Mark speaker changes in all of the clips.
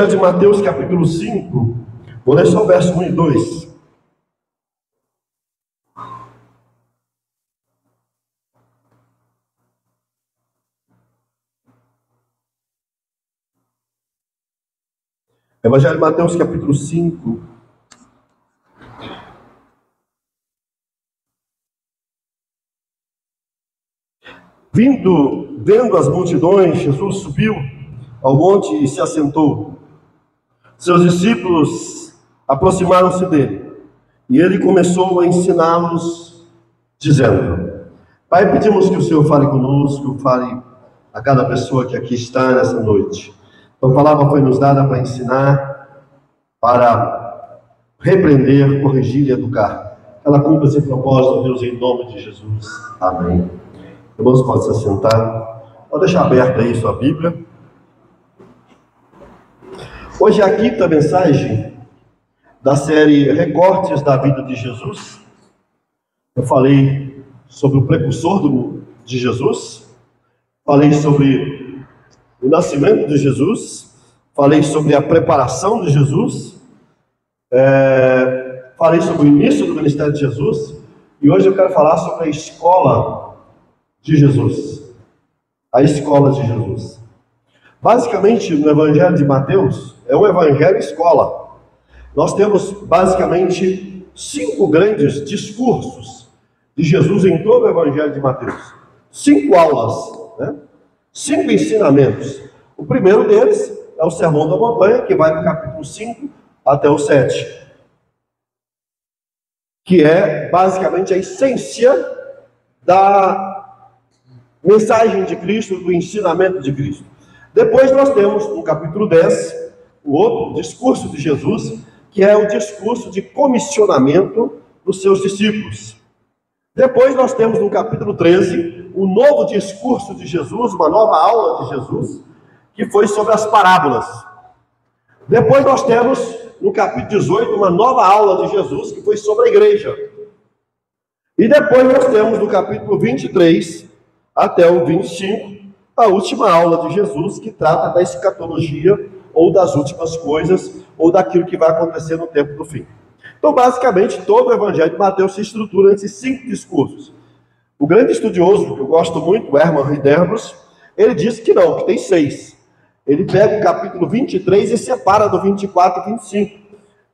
Speaker 1: De Mateus capítulo 5, vou ler só o verso 1 e 2. Evangelho de Mateus capítulo 5. Vendo as multidões, Jesus subiu ao monte e se assentou. Seus discípulos aproximaram-se dele, e ele começou a ensiná-los, dizendo: Pai, pedimos que o Senhor fale conosco, fale a cada pessoa que aqui está nessa noite. Então, a palavra foi nos dada para ensinar, para repreender, corrigir e educar. Ela cumpra esse propósito, Deus, em nome de Jesus. Amém. Irmãos, pode se assentar. Pode deixar aberta aí sua Bíblia. Hoje é a quinta mensagem da série Recortes da Vida de Jesus. Eu falei sobre o precursor de Jesus, falei sobre o nascimento de Jesus, falei sobre a preparação de Jesus, falei sobre o início do ministério de Jesus, e hoje eu quero falar sobre a escola de Jesus. A escola de Jesus. Basicamente, no Evangelho de Mateus, é um evangelho escola. Nós temos, basicamente, 5 grandes discursos de Jesus em todo o Evangelho de Mateus. 5 aulas, né? 5 ensinamentos. O primeiro deles é o Sermão da Montanha, que vai do capítulo 5 até o 7. Que é, basicamente, a essência da mensagem de Cristo, do ensinamento de Cristo. Depois nós temos, no capítulo 10, o outro discurso de Jesus, que é o discurso de comissionamento dos seus discípulos. Depois nós temos, no capítulo 13, o novo discurso de Jesus, uma nova aula de Jesus, que foi sobre as parábolas. Depois nós temos, no capítulo 18, uma nova aula de Jesus, que foi sobre a igreja. E depois nós temos, no capítulo 23 até o 25, a última aula de Jesus, que trata da escatologia, ou das últimas coisas, ou daquilo que vai acontecer no tempo do fim. Então, basicamente, todo o Evangelho de Mateus se estrutura nesses 5 discursos. O grande estudioso, que eu gosto muito, Hermann Ridderbos, ele diz que não, que tem 6. Ele pega o capítulo 23 e separa do 24 e 25.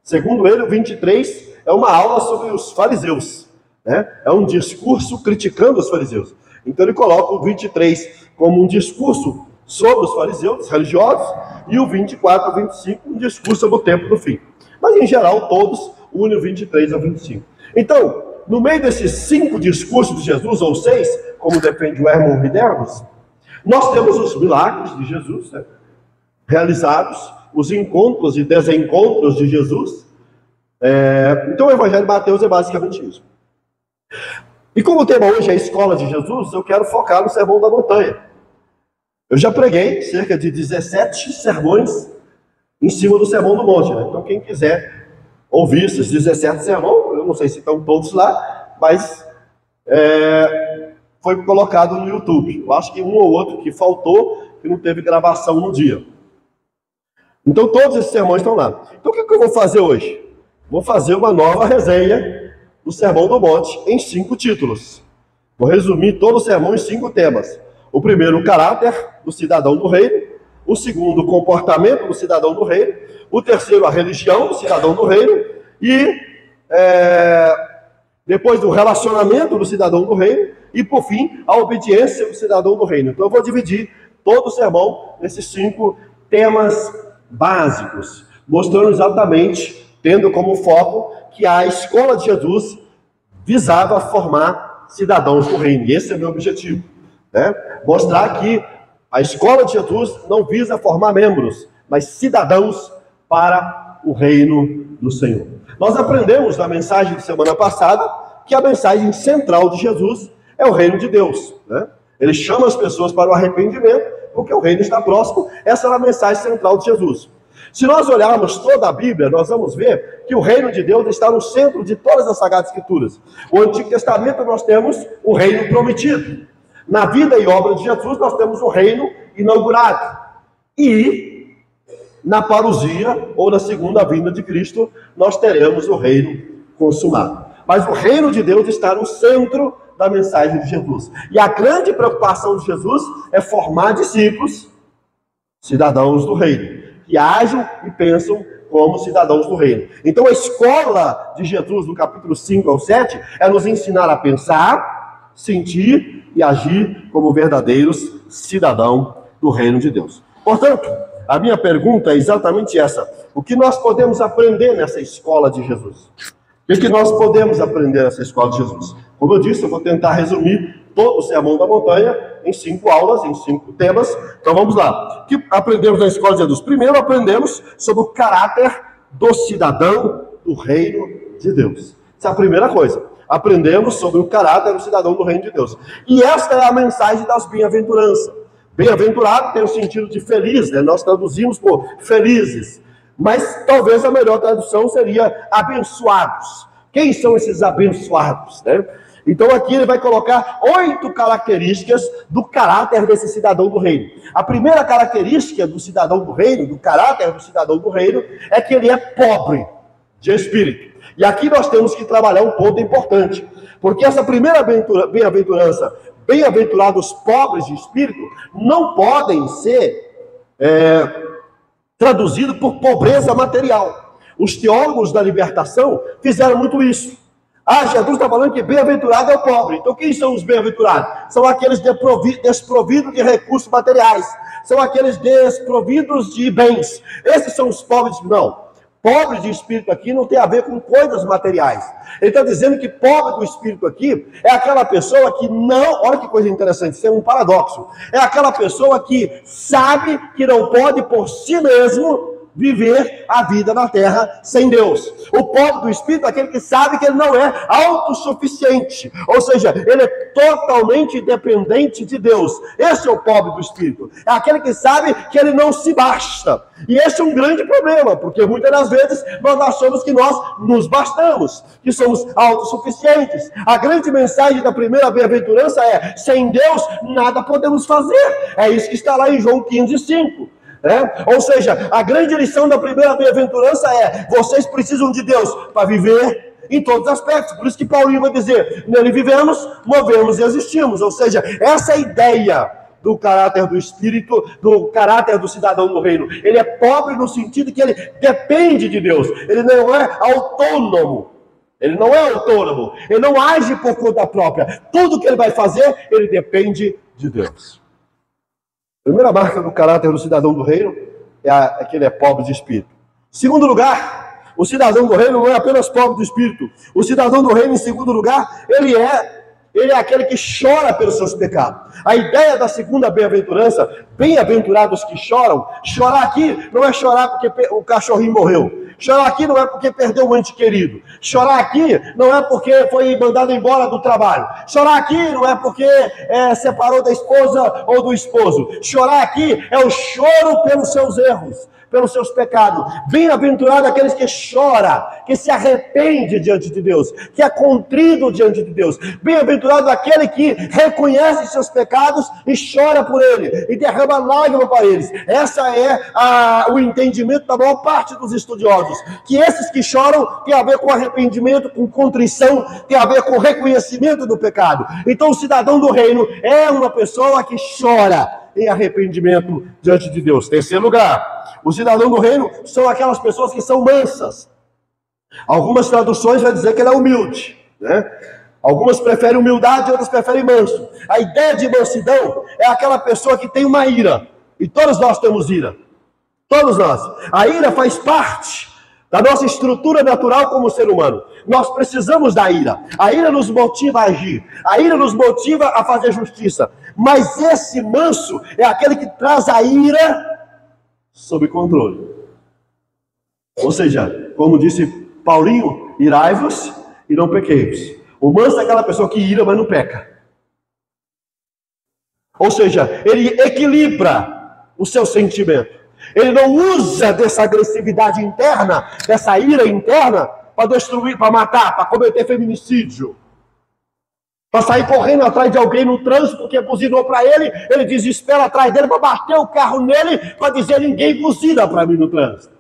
Speaker 1: Segundo ele, o 23 é uma aula sobre os fariseus, né? É um discurso criticando os fariseus. Então ele coloca o 23 como um discurso sobre os fariseus, os religiosos, e o 24 e o 25 um discurso sobre o tempo do fim. Mas em geral todos unem o 23 ao 25. Então, no meio desses 5 discursos de Jesus, ou 6, como defende o Hermann Ridderbos, nós temos os milagres de Jesus, né, realizados, os encontros e desencontros de Jesus. Então o Evangelho de Mateus é basicamente isso. E como o tema hoje é a escola de Jesus, eu quero focar no Sermão da Montanha. Eu já preguei cerca de 17 sermões em cima do Sermão do Monte, né? Então quem quiser ouvir esses 17 sermões, eu não sei se estão todos lá, mas foi colocado no YouTube. Eu acho que um ou outro que faltou, que não teve gravação no dia. Então todos esses sermões estão lá. Então o que eu vou fazer hoje? Vou fazer uma nova resenha do Sermão do Monte em 5 títulos. Vou resumir todo o sermão em 5 temas. O primeiro, o caráter do cidadão do reino. O segundo, o comportamento do cidadão do reino. O terceiro, a religião do cidadão do reino. E depois do relacionamento do cidadão do reino. E por fim, a obediência do cidadão do reino. Então eu vou dividir todo o sermão nesses 5 temas básicos, mostrando exatamente, tendo como foco, que a escola de Jesus visava formar cidadãos do reino. E esse é o meu objetivo, né? Mostrar que a escola de Jesus não visa formar membros, mas cidadãos para o reino do Senhor. Nós aprendemos na mensagem de semana passada que a mensagem central de Jesus é o reino de Deus, né? Ele chama as pessoas para o arrependimento, porque o reino está próximo. Essa é a mensagem central de Jesus. Se nós olharmos toda a Bíblia, nós vamos ver que o reino de Deus está no centro de todas as Sagradas Escrituras. No Antigo Testamento nós temos o reino prometido. Na vida e obra de Jesus nós temos o reino inaugurado. E na parousia, ou na segunda vinda de Cristo, nós teremos o reino consumado. Mas o reino de Deus está no centro da mensagem de Jesus. E a grande preocupação de Jesus é formar discípulos, cidadãos do reino, que agem e pensam como cidadãos do reino. Então a escola de Jesus, no capítulo 5 ao 7, é nos ensinar a pensar, sentir e agir como verdadeiros cidadãos do reino de Deus. Portanto, a minha pergunta é exatamente essa: o que nós podemos aprender nessa escola de Jesus? O que nós podemos aprender nessa escola de Jesus? Como eu disse, eu vou tentar resumir todo o Sermão da Montanha em 5 aulas, em 5 temas. Então vamos lá. O que aprendemos na escola de Jesus? Primeiro aprendemos sobre o caráter do cidadão do reino de Deus. Essa é a primeira coisa. Aprendemos sobre o caráter do cidadão do reino de Deus. E esta é a mensagem das bem-aventuranças. Bem-aventurado tem o sentido de feliz, né? Nós traduzimos por felizes. Mas talvez a melhor tradução seria abençoados. Quem são esses abençoados, né? Então aqui ele vai colocar 8 características do caráter desse cidadão do reino. A primeira característica do cidadão do reino, do caráter do cidadão do reino, é que ele é pobre de espírito. E aqui nós temos que trabalhar um ponto importante, porque essa primeira bem-aventurança, bem-aventurados pobres de espírito, não podem ser traduzidos por pobreza material. Os teólogos da libertação fizeram muito isso. Jesus está falando que bem-aventurado é o pobre. Então quem são os bem-aventurados? São aqueles desprovidos de recursos materiais. São aqueles desprovidos de bens. Esses são os pobres. Não. Pobre de espírito aqui não tem a ver com coisas materiais. Ele está dizendo que pobre do espírito aqui é aquela pessoa que não... Olha que coisa interessante, isso é um paradoxo. É aquela pessoa que sabe que não pode por si mesmo viver a vida na terra sem Deus. O pobre do espírito é aquele que sabe que ele não é autossuficiente, ou seja, ele é totalmente dependente de Deus. Esse é o pobre do espírito, é aquele que sabe que ele não se basta. E esse é um grande problema, porque muitas das vezes nós achamos que nós nos bastamos, que somos autossuficientes. A grande mensagem da primeira bem-aventurança é: sem Deus nada podemos fazer. É isso que está lá em João 15:5. Ou seja, a grande lição da primeira bem-aventurança é: vocês precisam de Deus para viver em todos os aspectos. Por isso que Paulinho vai dizer: nele vivemos, movemos e existimos. Ou seja, essa é a ideia do caráter do espírito, do caráter do cidadão do reino. Ele é pobre no sentido que ele depende de Deus. Ele não é autônomo. Ele não é autônomo. Ele não age por conta própria. Tudo que ele vai fazer, ele depende de Deus. A primeira marca do caráter do cidadão do reino é que ele é pobre de espírito. Segundo lugar, o cidadão do reino não é apenas pobre de espírito. O cidadão do reino, em segundo lugar, ele é aquele que chora pelos seus pecados. A ideia da segunda bem-aventurança, bem-aventurados que choram, chorar aqui não é chorar porque o cachorrinho morreu. Chorar aqui não é porque perdeu um ente querido. Chorar aqui não é porque foi mandado embora do trabalho. Chorar aqui não é porque separou da esposa ou do esposo. Chorar aqui é o choro pelos seus erros, pelos seus pecados. Bem-aventurado aqueles que choram, que se arrepende diante de Deus, que é contrito diante de Deus. Bem-aventurado aquele que reconhece seus pecados e chora por ele, e derrama lágrima para eles. Essa é o entendimento da maior parte dos estudiosos, que esses que choram tem a ver com arrependimento, com contrição, tem a ver com reconhecimento do pecado. Então o cidadão do reino é uma pessoa que chora em arrependimento diante de Deus. Terceiro lugar, o cidadão do reino são aquelas pessoas que são mansas. Algumas traduções vão dizer que ele é humilde, né? Algumas preferem humildade, outras preferem manso. A ideia de mansidão é aquela pessoa que tem uma ira. E todos nós temos ira. Todos nós. A ira faz parte da nossa estrutura natural como ser humano. Nós precisamos da ira. A ira nos motiva a agir. A ira nos motiva a fazer justiça. Mas esse manso é aquele que traz a ira sob controle. Ou seja, como disse Paulinho, irai-vos e não pequeis. O manso é aquela pessoa que ira, mas não peca. Ou seja, ele equilibra o seu sentimento. Ele não usa dessa agressividade interna, dessa ira interna, para destruir, para matar, para cometer feminicídio. para sair correndo atrás de alguém no trânsito, porque buzinou para ele, ele desespera atrás dele para bater o carro nele, para dizer: ninguém buzina para mim no trânsito.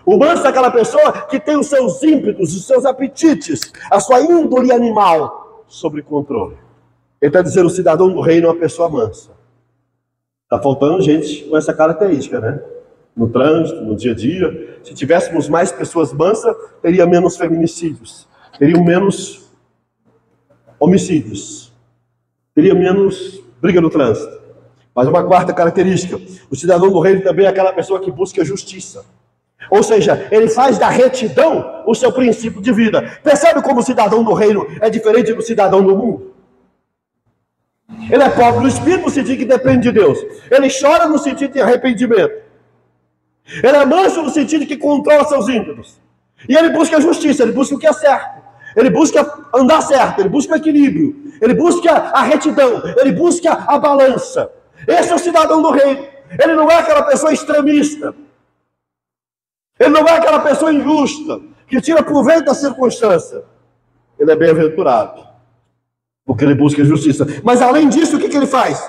Speaker 1: O manso é aquela pessoa que tem os seus ímpetos, os seus apetites, a sua índole animal sob controle. Ele está dizendo: o cidadão do reino é uma pessoa mansa. Está faltando gente com essa característica, né? No trânsito, no dia a dia. Se tivéssemos mais pessoas mansas, teria menos feminicídios, teriam menos homicídios, teria menos briga no trânsito. Mas uma quarta característica: o cidadão do reino também é aquela pessoa que busca justiça. Ou seja, ele faz da retidão o seu princípio de vida. Percebe como o cidadão do reino é diferente do cidadão do mundo? Ele é pobre no espírito, no sentido que depende de Deus. Ele chora no sentido de arrependimento. Ele é manso no sentido que controla seus ímpetos. E ele busca a justiça, ele busca o que é certo. Ele busca andar certo, ele busca o equilíbrio. Ele busca a retidão, ele busca a balança. Esse é o cidadão do reino. Ele não é aquela pessoa extremista. Ele não é aquela pessoa injusta, que tira proveito da circunstância. Ele é bem-aventurado, porque ele busca a justiça. Mas além disso, o que ele faz?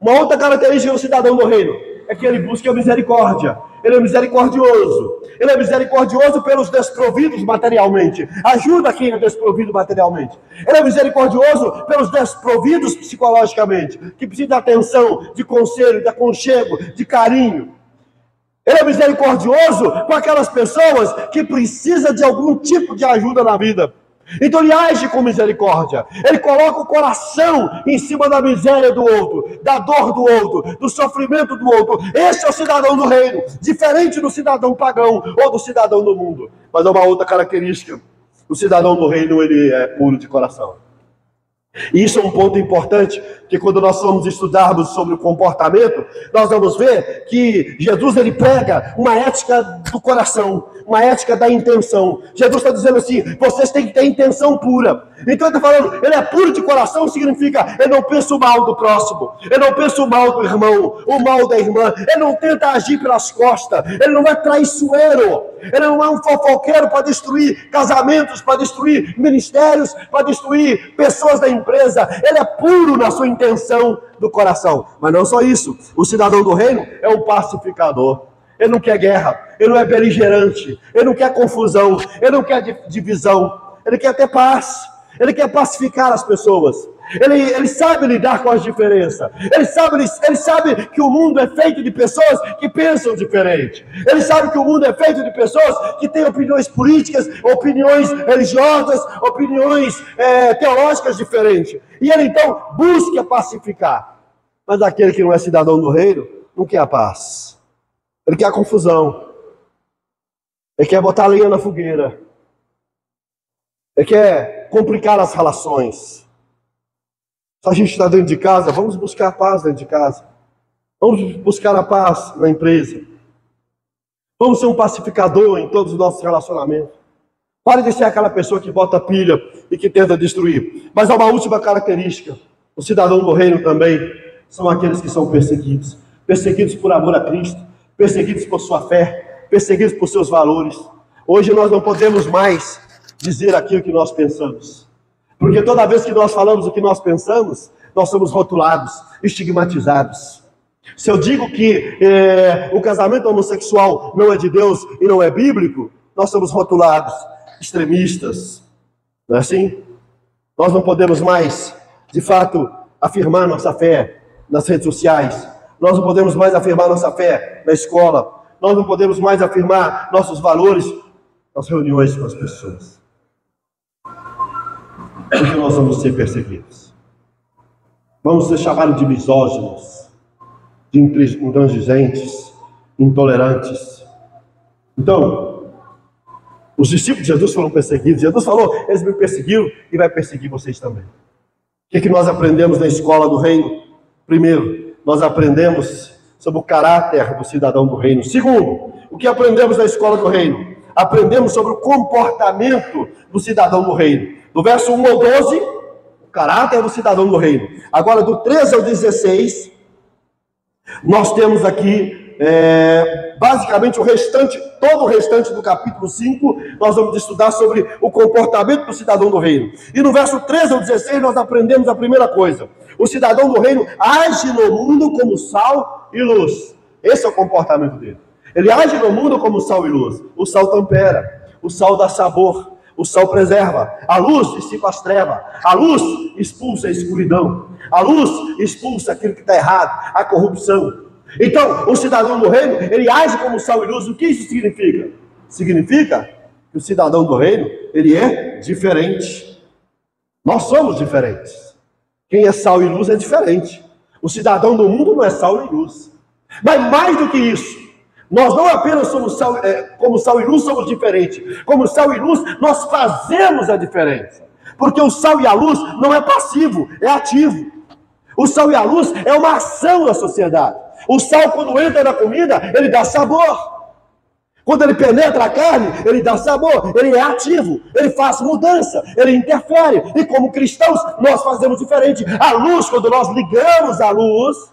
Speaker 1: Uma outra característica do cidadão do reino é que ele busca a misericórdia. Ele é misericordioso. Ele é misericordioso pelos desprovidos materialmente. Ajuda quem é desprovido materialmente. Ele é misericordioso pelos desprovidos psicologicamente, que precisa de atenção, de conselho, de aconchego, de carinho. Ele é misericordioso com aquelas pessoas que precisam de algum tipo de ajuda na vida. Então ele age com misericórdia. Ele coloca o coração em cima da miséria do outro, da dor do outro, do sofrimento do outro. Esse é o cidadão do reino, diferente do cidadão pagão ou do cidadão do mundo. Mas é uma outra característica: o cidadão do reino, ele é puro de coração. E isso é um ponto importante, que quando nós vamos estudarmos sobre o comportamento, nós vamos ver que Jesus, ele prega uma ética do coração, uma ética da intenção. Jesus está dizendo assim: vocês têm que ter intenção pura. Então ele está falando, ele é puro de coração, significa, ele não pensa o mal do próximo, ele não pensa o mal do irmão, o mal da irmã, ele não tenta agir pelas costas, ele não é traiçoeiro, ele não é um fofoqueiro para destruir casamentos, para destruir ministérios, para destruir pessoas da empresa. Ele é puro na sua intenção do coração. Mas não só isso, o cidadão do reino é um pacificador. Ele não quer guerra, ele não é beligerante, ele não quer confusão, ele não quer divisão, ele quer ter paz, ele quer pacificar as pessoas. Ele sabe lidar com as diferenças. Ele sabe que o mundo é feito de pessoas que pensam diferente. Ele sabe que o mundo é feito de pessoas que têm opiniões políticas, opiniões religiosas, opiniões teológicas diferentes. E ele então busca pacificar. Mas aquele que não é cidadão do reino não quer a paz. Ele quer a confusão. Ele quer botar lenha na fogueira. Ele quer complicar as relações. Se a gente está dentro de casa, vamos buscar a paz dentro de casa. Vamos buscar a paz na empresa. Vamos ser um pacificador em todos os nossos relacionamentos. Pare de ser aquela pessoa que bota pilha e que tenta destruir. Mas há uma última característica. O cidadão do reino também são aqueles que são perseguidos. Perseguidos por amor a Cristo. Perseguidos por sua fé. Perseguidos por seus valores. Hoje nós não podemos mais dizer aquilo que nós pensamos. Porque toda vez que nós falamos o que nós pensamos, nós somos rotulados, estigmatizados. Se eu digo que o casamento homossexual não é de Deus e não é bíblico, nós somos rotulados, extremistas. Não é assim? Nós não podemos mais, de fato, afirmar nossa fé nas redes sociais. Nós não podemos mais afirmar nossa fé na escola. Nós não podemos mais afirmar nossos valores nas reuniões com as pessoas. Porque nós vamos ser perseguidos. Vamos ser chamados de misóginos, de intransigentes, intolerantes. Então, os discípulos de Jesus foram perseguidos. Jesus falou, eles me perseguiram e vai perseguir vocês também. O que nós aprendemos na escola do reino? Primeiro, nós aprendemos sobre o caráter do cidadão do reino. Segundo, o que aprendemos na escola do reino? Aprendemos sobre o comportamento do cidadão do reino. Do verso 1 ao 12, o caráter do cidadão do reino. Agora, do 13 ao 16, nós temos aqui basicamente todo o restante do capítulo 5, nós vamos estudar sobre o comportamento do cidadão do reino. E no verso 13 ao 16 nós aprendemos a primeira coisa: o cidadão do reino age no mundo como sal e luz. Esse é o comportamento dele. Ele age no mundo como sal e luz. O sal tempera, o sal dá sabor, o sal preserva, a luz dissipa as trevas, a luz expulsa a escuridão, a luz expulsa aquilo que está errado, a corrupção. Então, o cidadão do reino, ele age como sal e luz. O que isso significa? Significa que o cidadão do reino, ele é diferente. Nós somos diferentes. Quem é sal e luz é diferente. O cidadão do mundo não é sal e luz. Mas mais do que isso, nós não apenas somos como sal e luz, somos diferentes. Como sal e luz, nós fazemos a diferença. Porque o sal e a luz não é passivo, é ativo. O sal e a luz é uma ação na sociedade. O sal, quando entra na comida, ele dá sabor. Quando ele penetra a carne, ele dá sabor. Ele é ativo, ele faz mudança, ele interfere. E como cristãos, nós fazemos diferente. A luz, quando nós ligamos a luz,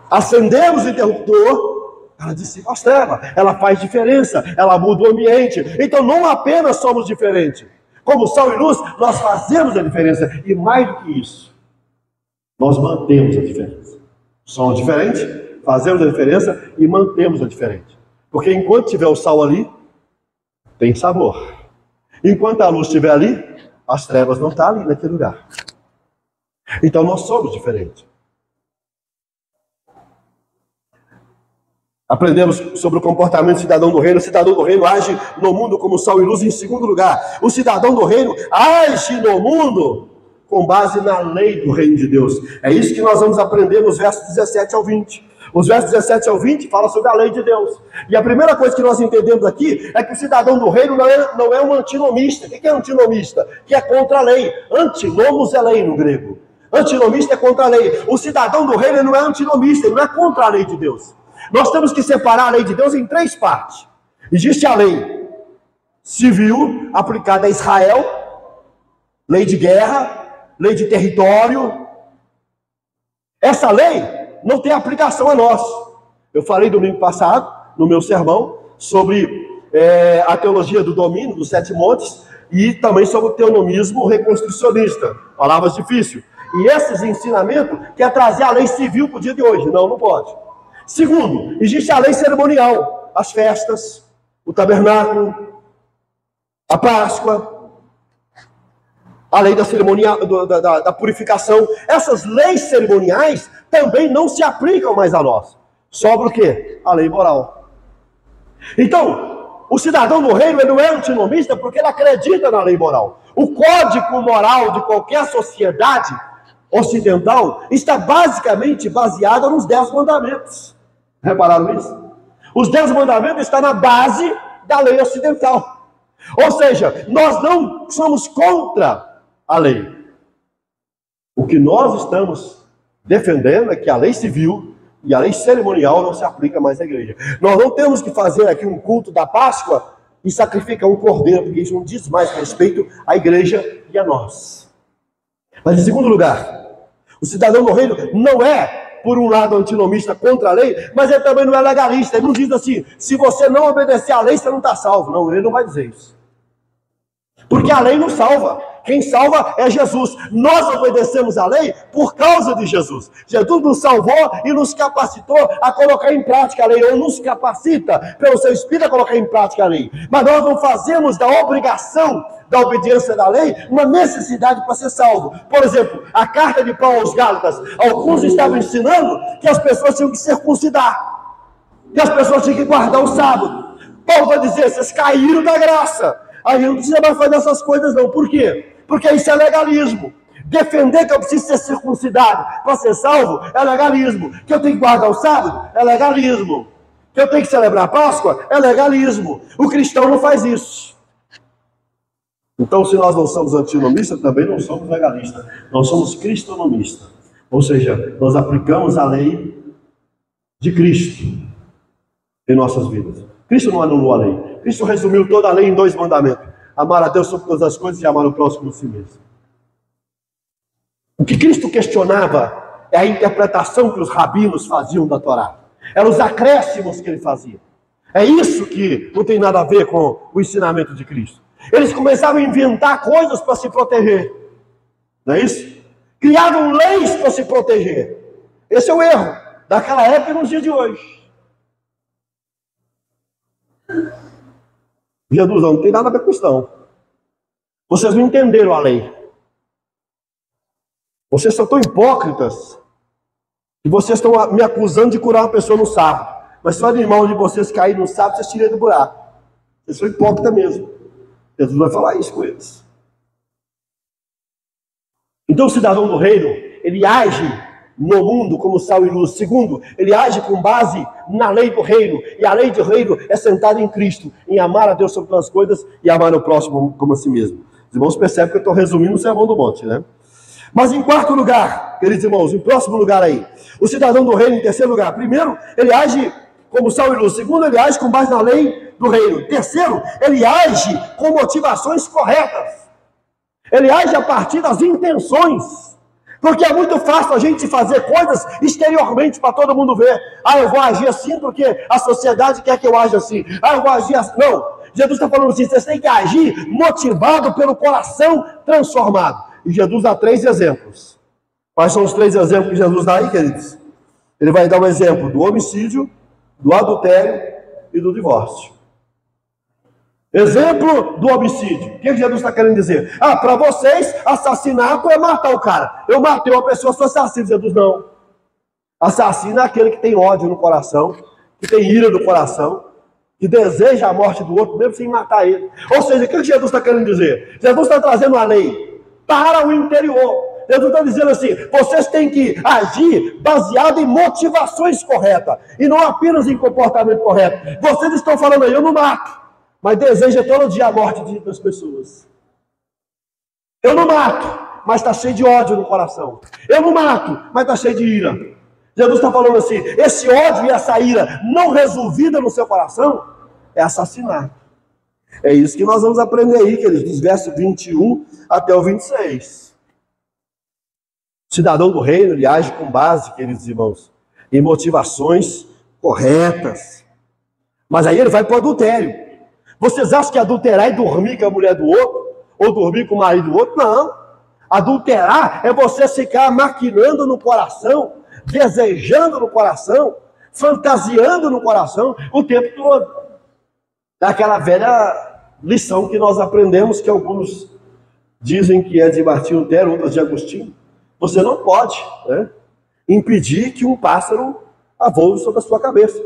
Speaker 1: acendemos o interruptor, ela dissipa as trevas, ela faz diferença, ela muda o ambiente. Então não apenas somos diferentes, como sal e luz, nós fazemos a diferença. E mais do que isso, nós mantemos a diferença. Somos diferentes, fazemos a diferença e mantemos a diferença. Porque enquanto tiver o sal ali, tem sabor. Enquanto a luz estiver ali, as trevas não estão ali naquele lugar. Então nós somos diferentes. Aprendemos sobre o comportamento do cidadão do reino. O cidadão do reino age no mundo como sal e luz. Em segundo lugar, o cidadão do reino age no mundo com base na lei do reino de Deus. É isso que nós vamos aprender nos versos 17 ao 20. Os versos 17 ao 20 falam sobre a lei de Deus. E a primeira coisa que nós entendemos aqui é que o cidadão do reino não é um antinomista. O que é antinomista? Que é contra a lei. Antinomos é lei no grego. Antinomista é contra a lei. O cidadão do reino não é antinomista, ele não é contra a lei de Deus. Nós temos que separar a lei de Deus em três partes. Existe a lei civil, aplicada a Israel, lei de guerra, lei de território. Essa lei não tem aplicação a nós. Eu falei domingo passado, no meu sermão, sobre a teologia do domínio, dos 7 montes, e também sobre o teonomismo reconstrucionista. Palavras difíceis. E esses ensinamentos quer trazer a lei civil para o dia de hoje. Não pode. Segundo, existe a lei cerimonial, as festas, o tabernáculo, a Páscoa, a lei da cerimônia, da purificação. Essas leis cerimoniais também não se aplicam mais a nós. Sobra o quê? A lei moral. Então, o cidadão do reino ele não é antinomista porque ele acredita na lei moral. O código moral de qualquer sociedade ocidental está basicamente baseado nos 10 mandamentos. Repararam isso? Os 10 mandamentos estão na base da lei ocidental. Ou seja, nós não somos contra a lei. O que nós estamos defendendo é que a lei civil e a lei cerimonial não se aplica mais à igreja. Nós não temos que fazer aqui um culto da Páscoa e sacrificar um cordeiro, porque isso não diz mais respeito à igreja e a nós. Mas em segundo lugar, o cidadão do reino não é, por um lado, antinomista contra a lei, mas ele também não é legalista. Ele não diz assim, se você não obedecer à lei, você não está salvo. Não, ele não vai dizer isso. Porque a lei não salva. Quem salva é Jesus. Nós obedecemos a lei por causa de Jesus. Jesus nos salvou e nos capacitou a colocar em prática a lei. Ou nos capacita pelo seu Espírito a colocar em prática a lei. Mas nós não fazemos da obrigação da obediência da lei uma necessidade para ser salvo. Por exemplo, a carta de Paulo aos Gálatas. Alguns estavam ensinando que as pessoas tinham que circuncidar. Que as pessoas tinham que guardar o sábado. Paulo vai dizer, vocês caíram da graça. Aí não precisa mais fazer essas coisas não. Por quê? Porque isso é legalismo. Defender que eu preciso ser circuncidado para ser salvo é legalismo. Que eu tenho que guardar o sábado é legalismo. Que eu tenho que celebrar a Páscoa é legalismo. O cristão não faz isso. Então, se nós não somos antinomistas, também não somos legalistas. Nós somos cristonomistas. Ou seja, nós aplicamos a lei de Cristo em nossas vidas. Cristo não anulou a lei. Cristo resumiu toda a lei em 2 mandamentos. Amar a Deus sobre todas as coisas e amar o próximo a si mesmo. O que Cristo questionava é a interpretação que os rabinos faziam da Torá. Eram os acréscimos que ele fazia. É isso que não tem nada a ver com o ensinamento de Cristo. Eles começaram a inventar coisas para se proteger. Não é isso? Criaram leis para se proteger. Esse é o erro daquela época e nos dias de hoje. Jesus, não tem nada a ver com isso, não. Vocês não entenderam a lei. Vocês são tão hipócritas que vocês estão me acusando de curar uma pessoa no sábado. Mas se o animal de vocês cair no sábado, vocês tiram do buraco. Vocês são hipócritas mesmo. Jesus vai falar isso com eles. Então o cidadão do reino, ele age no mundo como sal e luz. Segundo, ele age com base na lei do reino. E a lei do reino é sentada em Cristo, em amar a Deus sobre todas as coisas e amar o próximo como a si mesmo. Os irmãos percebem que eu estou resumindo o Sermão do Monte, né? Mas em quarto lugar, queridos irmãos, em próximo lugar aí, o cidadão do reino, em terceiro lugar. Primeiro, ele age como sal e luz. Segundo, ele age com base na lei do reino. Terceiro, ele age com motivações corretas. Ele age a partir das intenções. Porque é muito fácil a gente fazer coisas exteriormente para todo mundo ver. Ah, eu vou agir assim porque a sociedade quer que eu aja assim. Ah, eu vou agir assim. Não. Jesus está falando assim, vocês têm que agir motivado pelo coração transformado. E Jesus dá 3 exemplos. Quais são os 3 exemplos que Jesus dá aí, queridos? Ele vai dar um exemplo do homicídio, do adultério e do divórcio. Exemplo do homicídio. O que Jesus está querendo dizer? Ah, para vocês, assassinato é matar o cara. Eu matei uma pessoa, sou assassino. Jesus, não. Assassino é aquele que tem ódio no coração, que tem ira no coração, que deseja a morte do outro, mesmo sem matar ele. Ou seja, o que Jesus está querendo dizer? Jesus está trazendo a lei para o interior. Jesus está dizendo assim, vocês têm que agir baseado em motivações corretas, e não apenas em comportamento correto. Vocês estão falando aí, eu não mato, mas deseja todo dia a morte das pessoas. Eu não mato, mas está cheio de ódio no coração. Eu não mato, mas está cheio de ira. Jesus está falando assim, esse ódio e essa ira não resolvida no seu coração é assassinato. É isso que nós vamos aprender aí, queridos, dos versos 21 até o 26. O cidadão do reino, ele age com base, queridos irmãos, em motivações corretas. Mas aí ele vai para o adultério. Vocês acham que adulterar é dormir com a mulher do outro? Ou dormir com o marido do outro? Não. Adulterar é você ficar maquinando no coração, desejando no coração, fantasiando no coração o tempo todo. Daquela velha lição que nós aprendemos, que alguns dizem que é de Martinho Lutero, outros de Agostinho. Você não pode, né, impedir que um pássaro voe sobre a sua cabeça.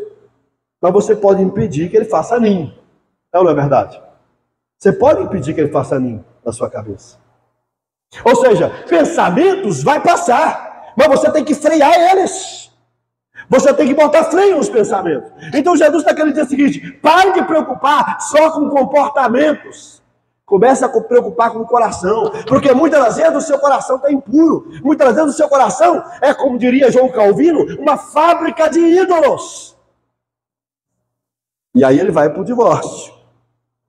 Speaker 1: Mas você pode impedir que ele faça ninho. Não é verdade? Você pode impedir que ele faça ninho na sua cabeça. Ou seja, pensamentos vai passar, mas você tem que frear eles. Você tem que botar freio nos pensamentos. Então Jesus está querendo dizer o seguinte, pare de preocupar só com comportamentos. Comece a preocupar com o coração, porque muitas das vezes o seu coração está impuro. Muitas vezes o seu coração é, como diria João Calvino, uma fábrica de ídolos. E aí ele vai para o divórcio.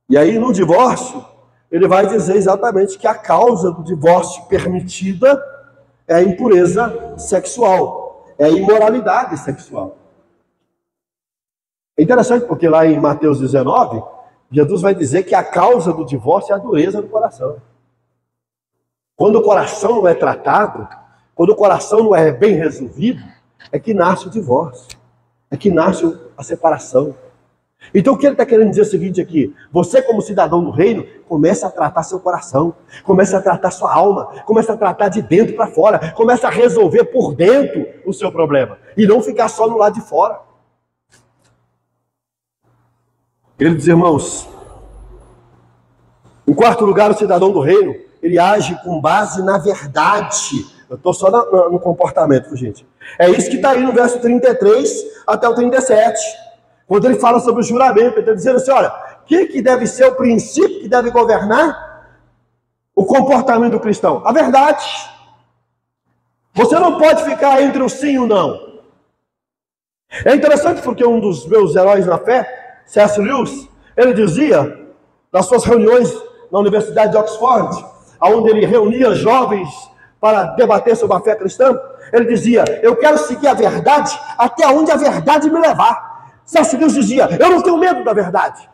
Speaker 1: E aí no divórcio, ele vai dizer exatamente que a causa do divórcio permitida é a impureza sexual, é a imoralidade sexual. É interessante porque lá em Mateus 19, Jesus vai dizer que a causa do divórcio é a dureza do coração. Quando o coração não é tratado, quando o coração não é bem resolvido, é que nasce o divórcio, é que nasce a separação. Então o que ele está querendo dizer é o seguinte aqui, você como cidadão do reino, começa a tratar seu coração, começa a tratar sua alma, começa a tratar de dentro para fora, começa a resolver por dentro o seu problema, e não ficar só no lado de fora. Queridos irmãos, em quarto lugar, o cidadão do reino, ele age com base na verdade. Eu estou só no comportamento, gente. É isso que está aí no verso 33 até o 37. Quando ele fala sobre o juramento, ele está dizendo assim, olha, o que deve ser o princípio que deve governar o comportamento do cristão? A verdade. Você não pode ficar entre o sim e o não. É interessante porque um dos meus heróis na fé, C.S. Lewis, ele dizia, nas suas reuniões na Universidade de Oxford, onde ele reunia jovens para debater sobre a fé cristã, ele dizia: eu quero seguir a verdade até onde a verdade me levar. C.S. Lewis dizia: eu não tenho medo da verdade.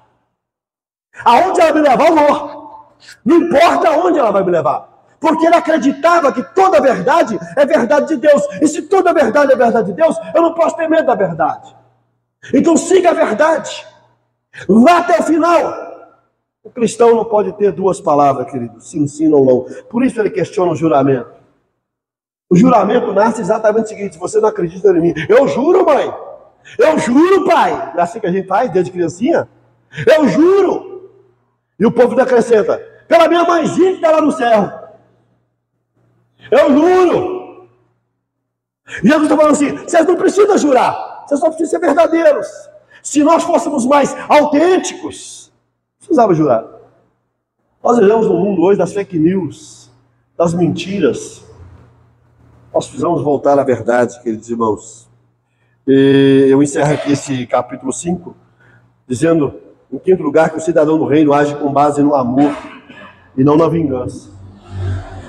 Speaker 1: Aonde ela me levar, eu vou. Não importa aonde ela vai me levar. Porque ele acreditava que toda verdade é verdade de Deus. E se toda verdade é verdade de Deus, eu não posso ter medo da verdade. Então siga a verdade. Vá até o final. O cristão não pode ter duas palavras, querido. Sim, sim, não, não. Por isso ele questiona o juramento. O juramento nasce exatamente o seguinte: você não acredita em mim. Eu juro, mãe. Eu juro, pai. É assim que a gente faz desde criancinha. Eu juro. E o povo acrescenta: pela minha mãezinha que está lá no céu. Eu juro. E Jesus está falando assim: vocês não precisam jurar. Vocês só precisam ser verdadeiros. Se nós fôssemos mais autênticos, não precisava jurar. Nós vivemos no mundo hoje das fake news, das mentiras. Nós precisamos voltar à verdade, queridos irmãos. E eu encerro aqui esse capítulo 5, dizendo, em quinto lugar, que o cidadão do reino age com base no amor e não na vingança.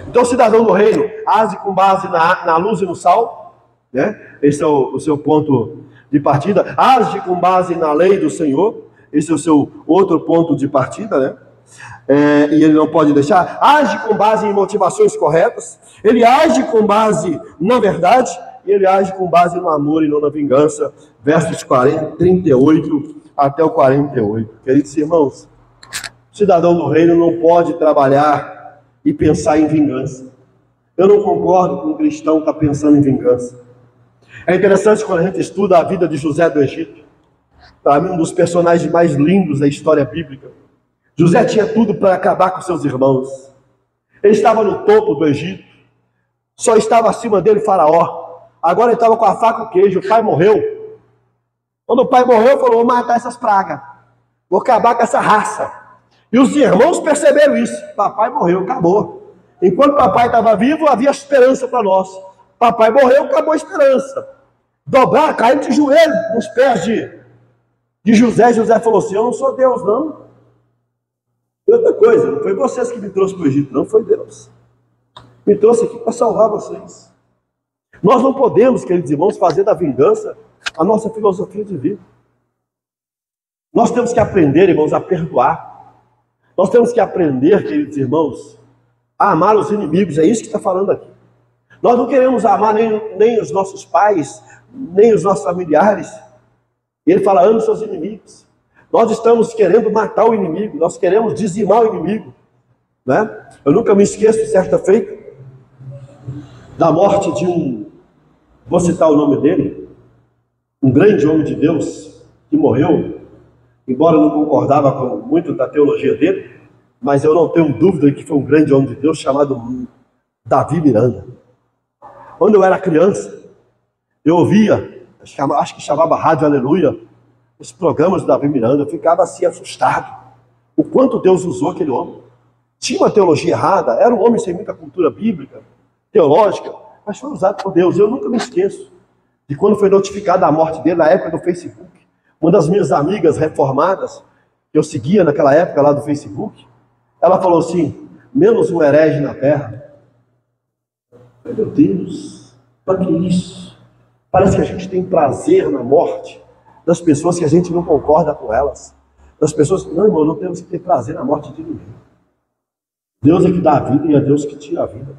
Speaker 1: Então o cidadão do reino age com base na luz e no sal, né? Esse é o seu ponto de partida. Age com base na lei do Senhor, esse é o seu outro ponto de partida, né? E ele não pode deixar. Age com base em motivações corretas, ele age com base na verdade, e ele age com base no amor e não na vingança. Versos 38 até o 48. Queridos irmãos, o cidadão do reino não pode trabalhar e pensar em vingança. Eu não concordo com um cristão que está pensando em vingança. É interessante quando a gente estuda a vida de José do Egito. Para mim, um dos personagens mais lindos da história bíblica. José tinha tudo para acabar com seus irmãos. Ele estava no topo do Egito. Só estava acima dele Faraó. Agora ele estava com a faca e o queijo. O pai morreu. Quando o pai morreu, falou: vou matar essas pragas. Vou acabar com essa raça. E os irmãos perceberam isso. Papai morreu, acabou. Enquanto papai estava vivo, havia esperança para nós. Papai morreu, acabou a esperança. Dobrar, cair de joelho nos pés de José. José falou assim: eu não sou Deus, não. E outra coisa, não foi vocês que me trouxeram para o Egito, não, foi Deus. Me trouxe aqui para salvar vocês. Nós não podemos, queridos irmãos, fazer da vingança a nossa filosofia de vida. Nós temos que aprender, irmãos, a perdoar. Nós temos que aprender, queridos irmãos, a amar os inimigos. É isso que está falando aqui. Nós não queremos amar nem os nossos pais, nem os nossos familiares. E ele fala: ame os seus inimigos. Nós estamos querendo matar o inimigo. Nós queremos dizimar o inimigo, né? Eu nunca me esqueço, certa feita, da morte de vou citar o nome dele, um grande homem de Deus que morreu. Embora eu não concordava com muito da teologia dele, mas eu não tenho dúvida de que foi um grande homem de Deus chamado Davi Miranda. Quando eu era criança, eu ouvia, acho que chamava Rádio Aleluia, os programas do Davi Miranda. Eu ficava assim assustado. O quanto Deus usou aquele homem. Tinha uma teologia errada, era um homem sem muita cultura bíblica, teológica, mas foi usado por Deus. Eu nunca me esqueço de quando foi notificada a morte dele na época do Facebook. Uma das minhas amigas reformadas, que eu seguia naquela época lá do Facebook, ela falou assim: menos um herege na terra. Meu Deus, para que isso? Parece que a gente tem prazer na morte das pessoas que a gente não concorda com elas. Das pessoas, não, irmão, não temos que ter prazer na morte de ninguém. Deus é que dá a vida e é Deus que tira a vida.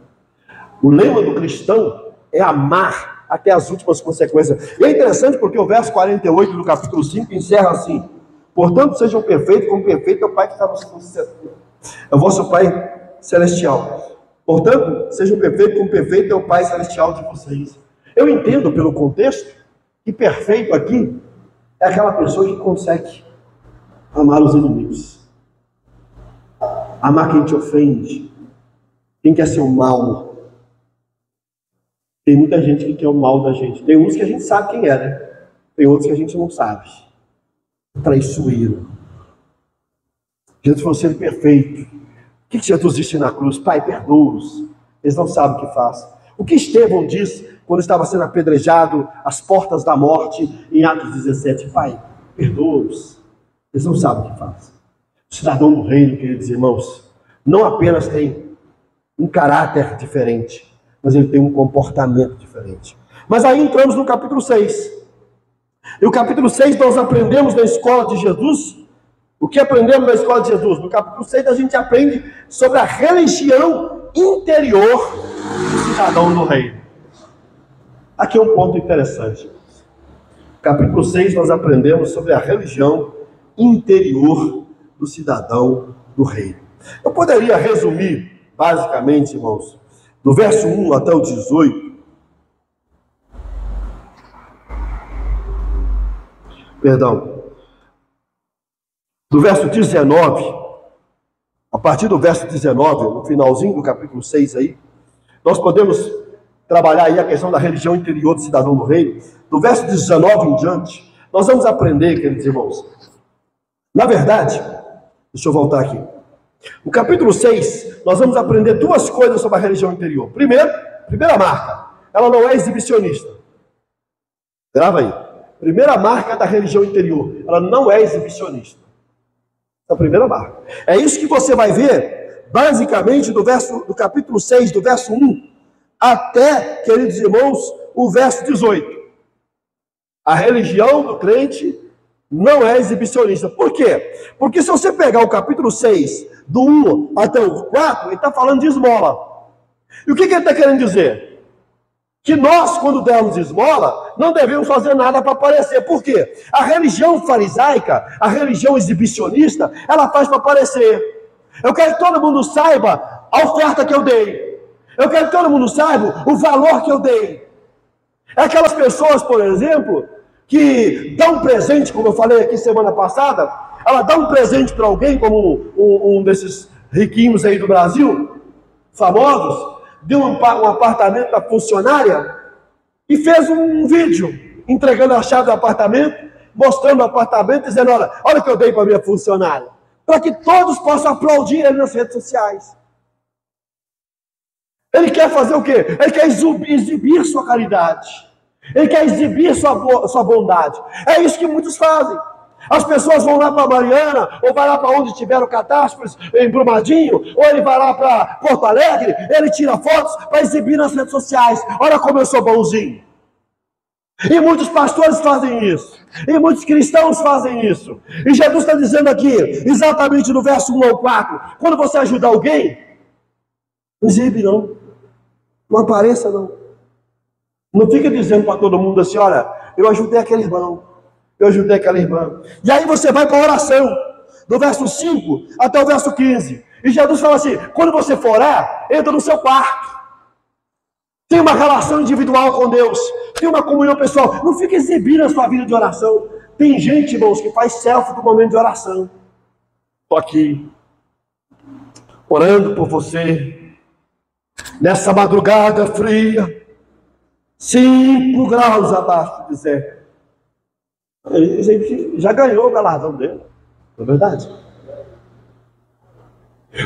Speaker 1: O lema do cristão é amar até as últimas consequências. E é interessante porque o verso 48 do capítulo 5 encerra assim: portanto, sejam perfeitos, como perfeito é o Pai que está no céu. É o vosso Pai celestial. Portanto, sejam perfeitos, como perfeito é o Pai celestial de vocês. Eu entendo pelo contexto que perfeito aqui é aquela pessoa que consegue amar os inimigos, amar quem te ofende, quem quer ser o mal. Tem muita gente que quer o mal da gente. Tem uns que a gente sabe quem é, né? Tem outros que a gente não sabe. Traiçoeiro. Jesus falou: ser perfeito. O que Jesus disse na cruz? Pai, perdoa-os. Eles não sabem o que fazem. O que Estevão disse quando estava sendo apedrejado às portas da morte em Atos 17? Pai, perdoa-os. Eles não sabem o que fazem. O cidadão do reino, queridos irmãos, não apenas tem um caráter diferente, mas ele tem um comportamento diferente. Mas aí entramos no capítulo 6. E o capítulo 6 nós aprendemos na escola de Jesus. O que aprendemos na escola de Jesus? No capítulo 6 a gente aprende sobre a religião interior do cidadão do reino. Aqui é um ponto interessante. No capítulo 6 nós aprendemos sobre a religião interior do cidadão do reino. Eu poderia resumir, basicamente, irmãos, do verso 1 até o 18. Perdão. Do verso 19, a partir do verso 19, no finalzinho do capítulo 6 aí, nós podemos trabalhar aí a questão da religião interior do cidadão do reino. Do verso 19 em diante, nós vamos aprender, queridos irmãos. Na verdade, deixa eu voltar aqui. No capítulo 6, nós vamos aprender duas coisas sobre a religião interior. Primeira marca, ela não é exibicionista. Grava aí. Primeira marca da religião interior, ela não é exibicionista. É a primeira marca. É isso que você vai ver, basicamente, do capítulo 6, do verso 1, até, queridos irmãos, o verso 18. A religião do crente não é exibicionista. Por quê? Porque se você pegar o capítulo 6, do 1 até o 4, ele está falando de esmola. E o que ele está querendo dizer? Que nós, quando dermos esmola, não devemos fazer nada para aparecer. Por quê? A religião farisaica, a religião exibicionista, ela faz para aparecer. Eu quero que todo mundo saiba a oferta que eu dei. Eu quero que todo mundo saiba o valor que eu dei. É aquelas pessoas, por exemplo, que dão um presente, como eu falei aqui semana passada, ela dá um presente para alguém, como um desses riquinhos aí do Brasil, famosos, deu um apartamento para funcionária e fez um vídeo entregando a chave do apartamento, mostrando o apartamento, dizendo, olha o que eu dei para minha funcionária, para que todos possam aplaudir ele nas redes sociais. Ele quer fazer o quê? Ele quer exibir sua caridade. Ele quer exibir sua bondade. É isso que muitos fazem. As pessoas vão lá para Mariana, ou vai lá para onde tiver o catástrofe, em Brumadinho, ou ele vai lá para Porto Alegre, ele tira fotos para exibir nas redes sociais. Olha como eu sou bonzinho. E muitos pastores fazem isso. E muitos cristãos fazem isso. E Jesus está dizendo aqui, exatamente no verso 1 ao 4, quando você ajudar alguém, não exibe não. Não apareça não. Não fica dizendo para todo mundo assim, olha, eu ajudei aquele irmão. Eu ajudei aquela irmã. E aí você vai para a oração, do verso 5 até o verso 15. E Jesus fala assim, quando você for orar, entra no seu quarto. Tem uma relação individual com Deus. Tem uma comunhão pessoal. Não fica exibindo a sua vida de oração. Tem gente, irmãos, que faz selfie do momento de oração. Estou aqui, orando por você. Nessa madrugada fria, 5 graus abaixo do zero. A gente já ganhou o galardão dele, não é verdade?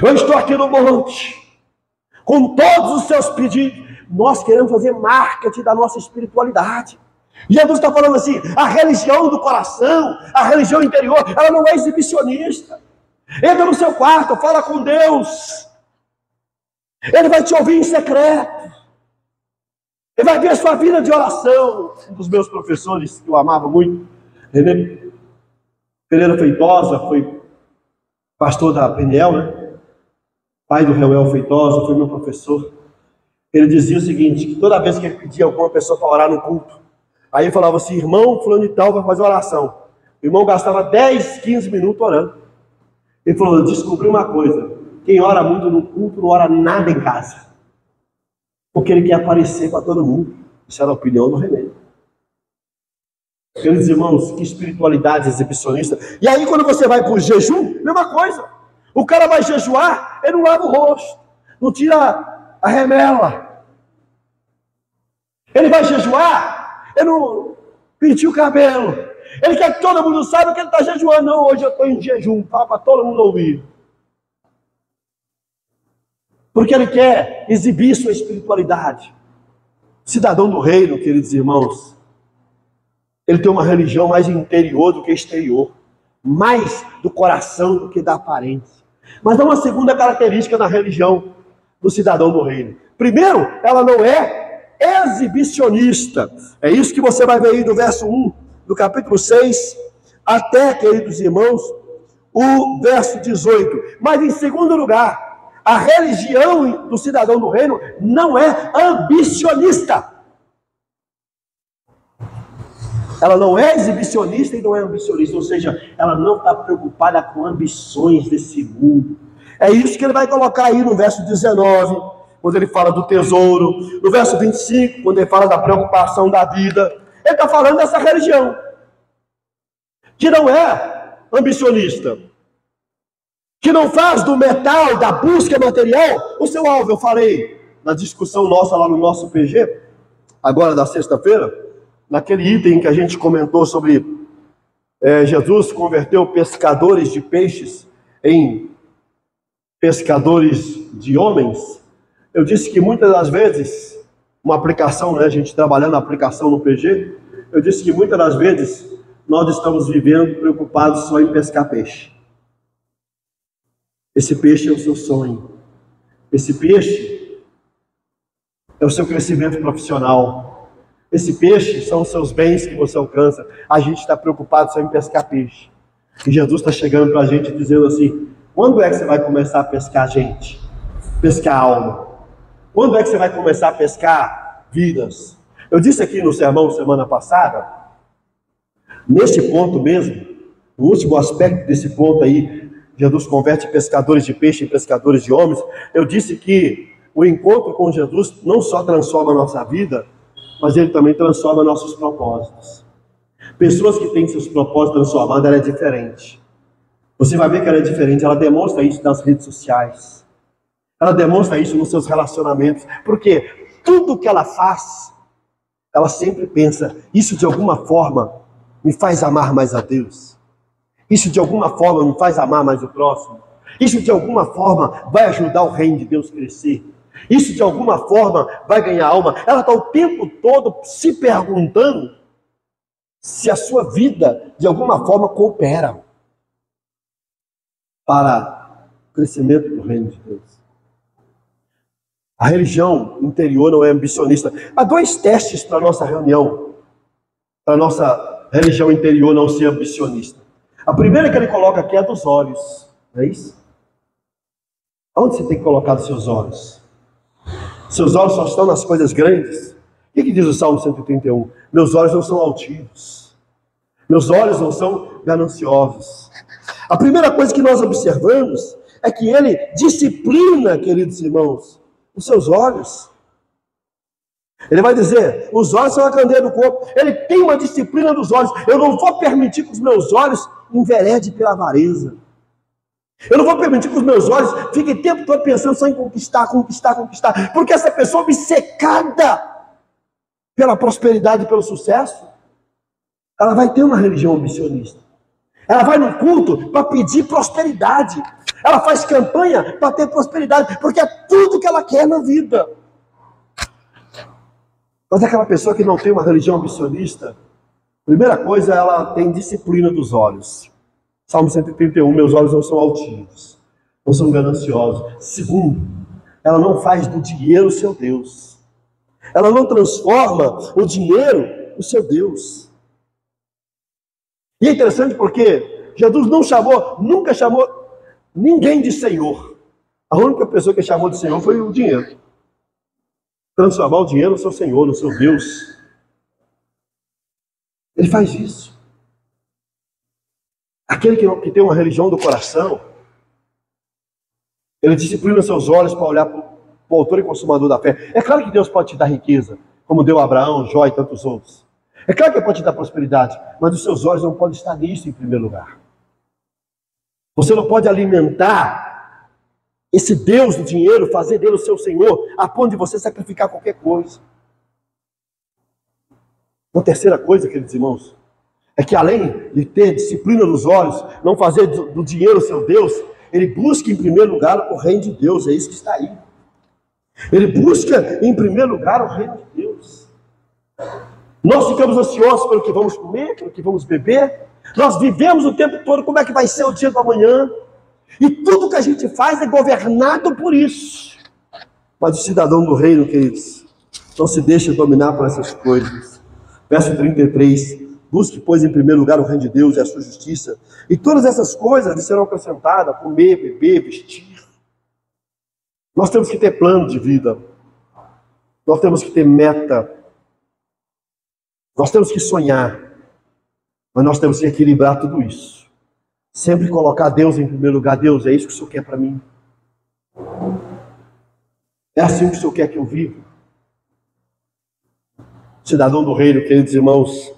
Speaker 1: Eu estou aqui no monte, com todos os seus pedidos. Nós queremos fazer marketing da nossa espiritualidade. Jesus está falando assim, a religião do coração, a religião interior, ela não é exibicionista. Entra no seu quarto, fala com Deus. Ele vai te ouvir em secreto. Ele vai ver a sua vida de oração. Um dos meus professores, que eu amava muito, René Pereira Feitosa, foi pastor da PNL, né? Pai do Reuel Feitosa, foi meu professor. Ele dizia o seguinte, que toda vez que ele pedia alguma pessoa para orar no culto, aí ele falava assim, irmão fulano e tal vai fazer oração. O irmão gastava 10, 15 minutos orando. Ele falou, eu descobri uma coisa, quem ora muito no culto não ora nada em casa. Porque ele quer aparecer para todo mundo. Isso era a opinião do René. Queridos irmãos, que espiritualidade exibicionista. E aí quando você vai para o jejum, mesma coisa. O cara vai jejuar, ele não lava o rosto, não tira a remela. Ele vai jejuar, ele não penteia o cabelo. Ele quer que todo mundo saiba que ele está jejuando. Não, hoje eu estou em jejum, para todo mundo ouvir. Porque ele quer exibir sua espiritualidade. Cidadão do reino, queridos irmãos, ele tem uma religião mais interior do que exterior, mais do coração do que da aparência. Mas há uma segunda característica na religião do cidadão do reino. Primeiro, ela não é exibicionista. É isso que você vai ver aí do verso 1 do capítulo 6, até, queridos irmãos, o verso 18. Mas em segundo lugar, a religião do cidadão do reino não é ambicionista. Ela não é exibicionista e não é ambicionista, ou seja, ela não está preocupada com ambições desse mundo. É isso que ele vai colocar aí no verso 19, quando ele fala do tesouro, no verso 25, quando ele fala da preocupação da vida. Ele está falando dessa religião, que não é ambicionista, que não faz do metal, da busca material, o seu alvo. Eu falei na discussão nossa lá no nosso PG, agora da sexta-feira, naquele item que a gente comentou sobre Jesus converteu pescadores de peixes em pescadores de homens. Eu disse que muitas das vezes, uma aplicação, a gente trabalhando a aplicação no PG, eu disse que muitas das vezes nós estamos vivendo preocupados só em pescar peixe. Esse peixe é o seu sonho. Esse peixe é o seu crescimento profissional. Esse peixe são os seus bens que você alcança. A gente está preocupado só em pescar peixe. E Jesus está chegando para a gente dizendo assim: quando é que você vai começar a pescar gente? Pescar alma? Quando é que você vai começar a pescar vidas? Eu disse aqui no sermão semana passada, nesse ponto mesmo, o último aspecto desse ponto aí, Jesus converte pescadores de peixe em pescadores de homens. Eu disse que o encontro com Jesus não só transforma a nossa vida, mas ele também transforma nossos propósitos. Pessoas que têm seus propósitos transformados, ela é diferente. Você vai ver que ela é diferente, ela demonstra isso nas redes sociais. Ela demonstra isso nos seus relacionamentos. Porque tudo que ela faz, ela sempre pensa, isso de alguma forma me faz amar mais a Deus. Isso de alguma forma me faz amar mais o próximo. Isso de alguma forma vai ajudar o reino de Deus a crescer. Isso de alguma forma vai ganhar alma. Ela está o tempo todo se perguntando se a sua vida de alguma forma coopera para o crescimento do reino de Deus. A religião interior não é ambicionista. Há dois testes para a nossa reunião, para a nossa religião interior não ser ambicionista. A primeira que ele coloca aqui é a dos olhos, não é isso? Onde você tem colocado seus olhos? Seus olhos só estão nas coisas grandes. O que diz o Salmo 131? Meus olhos não são altivos. Meus olhos não são gananciosos. A primeira coisa que nós observamos é que ele disciplina, queridos irmãos, os seus olhos. Ele vai dizer, os olhos são a candeia do corpo. Ele tem uma disciplina dos olhos. Eu não vou permitir que os meus olhos enveredem pela avareza. Eu não vou permitir que os meus olhos fiquem o tempo todo pensando só em conquistar. Porque essa pessoa obcecada pela prosperidade e pelo sucesso, ela vai ter uma religião ambicionista. Ela vai no culto para pedir prosperidade. Ela faz campanha para ter prosperidade, porque é tudo que ela quer na vida. Mas aquela pessoa que não tem uma religião ambicionista, primeira coisa, ela tem disciplina dos olhos. Salmo 131, meus olhos não são altivos, não são gananciosos. Segundo, ela não faz do dinheiro o seu Deus. Ela não transforma o dinheiro o seu Deus. E é interessante porque Jesus nunca chamou ninguém de Senhor. A única pessoa que chamou de Senhor foi o dinheiro. Transformar o dinheiro no seu Senhor, no seu Deus. Ele faz isso. Aquele que tem uma religião do coração, ele disciplina seus olhos para olhar para o autor e consumador da fé. É claro que Deus pode te dar riqueza, como deu a Abraão, Jó e tantos outros. É claro que ele pode te dar prosperidade, mas os seus olhos não podem estar nisso em primeiro lugar. Você não pode alimentar esse Deus do dinheiro, fazer dele o seu Senhor, a ponto de você sacrificar qualquer coisa. Uma terceira coisa, queridos irmãos, é que além de ter disciplina dos olhos, não fazer do dinheiro o seu Deus, ele busca em primeiro lugar o reino de Deus, é isso que está aí. Ele busca em primeiro lugar o reino de Deus. Nós ficamos ansiosos pelo que vamos comer, pelo que vamos beber. Nós vivemos o tempo todo como é que vai ser o dia do amanhã. E tudo que a gente faz é governado por isso. Mas o cidadão do reino, queridos, não se deixe dominar por essas coisas. Verso 33, busque, pois, em primeiro lugar o reino de Deus e a sua justiça, e todas essas coisas lhe serão acrescentadas: comer, beber, vestir. Nós temos que ter plano de vida, nós temos que ter meta, nós temos que sonhar, mas nós temos que equilibrar tudo isso. Sempre colocar Deus em primeiro lugar. Deus, é isso que o Senhor quer para mim? É assim que o Senhor quer que eu viva? Cidadão do reino, queridos irmãos,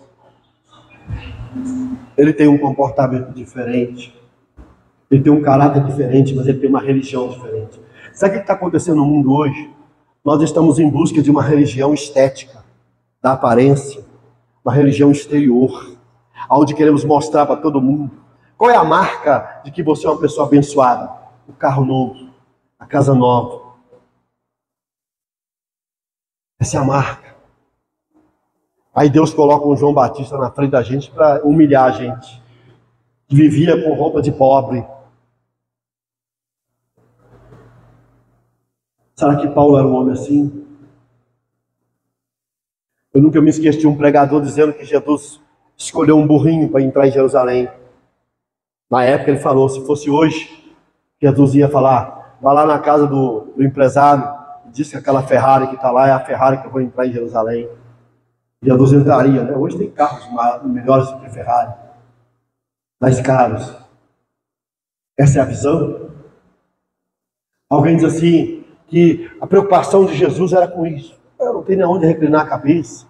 Speaker 1: ele tem um comportamento diferente, ele tem um caráter diferente, mas ele tem uma religião diferente. Sabe o que está acontecendo no mundo hoje? Nós estamos em busca de uma religião estética, da aparência, uma religião exterior, onde queremos mostrar para todo mundo. Qual é a marca de que você é uma pessoa abençoada? O carro novo, a casa nova. Essa é a marca. Aí Deus coloca um João Batista na frente da gente para humilhar a gente, que vivia com roupa de pobre. Será que Paulo era um homem assim? Eu nunca me esqueci de um pregador dizendo que Jesus escolheu um burrinho para entrar em Jerusalém. Na época ele falou, se fosse hoje, Jesus ia falar, vai lá na casa do empresário, diz que aquela Ferrari que está lá é a Ferrari que eu vou entrar em Jerusalém. Jesus entraria, né? Hoje tem carros melhores do que Ferrari, mais caros. Essa é a visão. Alguém diz assim, que a preocupação de Jesus era com isso. Eu não tenho nem onde reclinar a cabeça.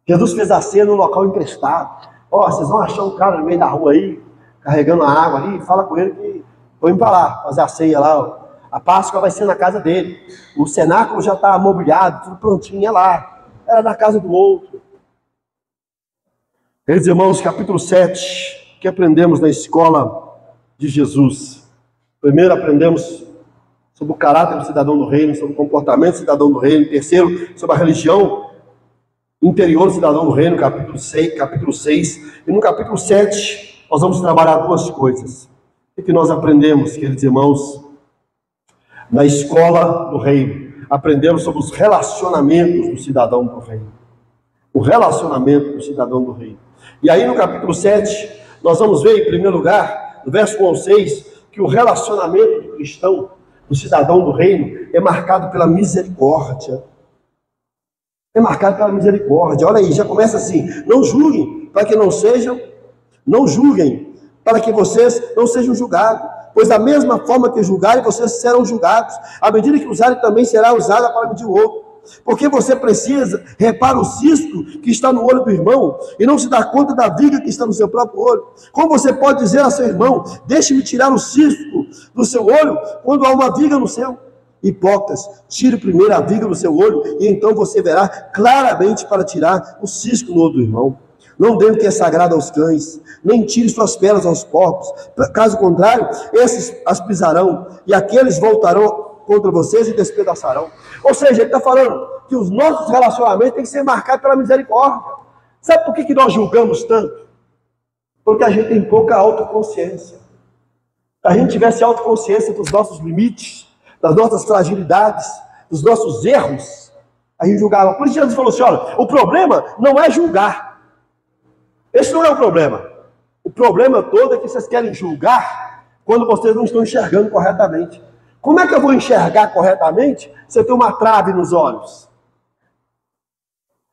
Speaker 1: Jesus fez a ceia no local emprestado. Vocês vão achar um cara no meio da rua aí, carregando a água ali, fala com ele que vou ir para lá, fazer a ceia lá. A Páscoa vai ser na casa dele. O cenáculo já está mobiliado, tudo prontinho, é lá. Era na casa do outro. Queridos irmãos, capítulo 7, que aprendemos na escola de Jesus. Primeiro aprendemos sobre o caráter do cidadão do reino, sobre o comportamento do cidadão do reino. Terceiro, sobre a religião interior do cidadão do reino, capítulo 6. E no capítulo 7, nós vamos trabalhar duas coisas. O que nós aprendemos, queridos irmãos, na escola do reino? Aprendemos sobre os relacionamentos do cidadão do reino. O relacionamento do cidadão do reino. E aí no capítulo 7, nós vamos ver em primeiro lugar, no verso 1 ao 6, que o relacionamento do cristão, do cidadão do reino, é marcado pela misericórdia. É marcado pela misericórdia. Olha aí, já começa assim, não julguem para que não sejam, não julguem para que vocês não sejam julgados. Pois da mesma forma que julgarem, vocês serão julgados. À medida que usarem, também será usada para medir o outro. Porque você precisa, repara o cisco que está no olho do irmão, e não se dá conta da viga que está no seu próprio olho. Como você pode dizer a seu irmão, deixe-me tirar o cisco do seu olho, quando há uma viga no seu? Hipócritas, tire primeiro a viga do seu olho, e então você verá claramente para tirar o cisco no olho do irmão. Não dê o que é sagrado aos cães, nem tire suas penas aos porcos. Caso contrário, esses as pisarão, e aqueles voltarão contra vocês e despedaçarão. Ou seja, ele está falando que os nossos relacionamentos têm que ser marcados pela misericórdia. Sabe por que nós julgamos tanto? Porque a gente tem pouca autoconsciência. Se a gente tivesse autoconsciência dos nossos limites, das nossas fragilidades, dos nossos erros, a gente julgava. Por isso Jesus falou assim, olha, o problema não é julgar. Esse não é o problema. O problema todo é que vocês querem julgar quando vocês não estão enxergando corretamente. Como é que eu vou enxergar corretamente se eu tenho uma trave nos olhos?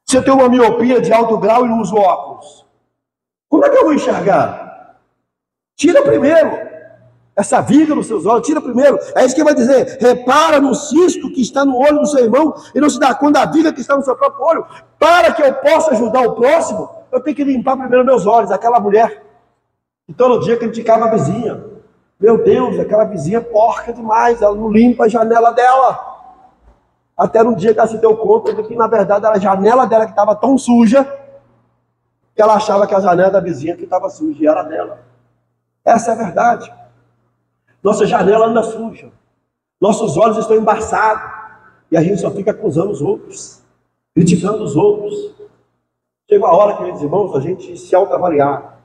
Speaker 1: Se eu tenho uma miopia de alto grau e não uso óculos? Como é que eu vou enxergar? Tira primeiro essa viga nos seus olhos, tira primeiro. É isso que ele vai dizer. Repara no cisco que está no olho do seu irmão e não se dá conta da viga que está no seu próprio olho. Para que eu possa ajudar o próximo, eu tenho que limpar primeiro meus olhos. Aquela mulher que todo dia criticava a vizinha. Meu Deus, aquela vizinha porca demais, ela não limpa a janela dela. Até no dia que ela se deu conta de que, na verdade, era a janela dela que estava tão suja, que ela achava que a janela da vizinha que estava suja, e era dela. Essa é a verdade. Nossa janela anda suja. Nossos olhos estão embaçados. E a gente só fica acusando os outros, criticando os outros. Chega a hora, queridos irmãos, a gente se autoavaliar.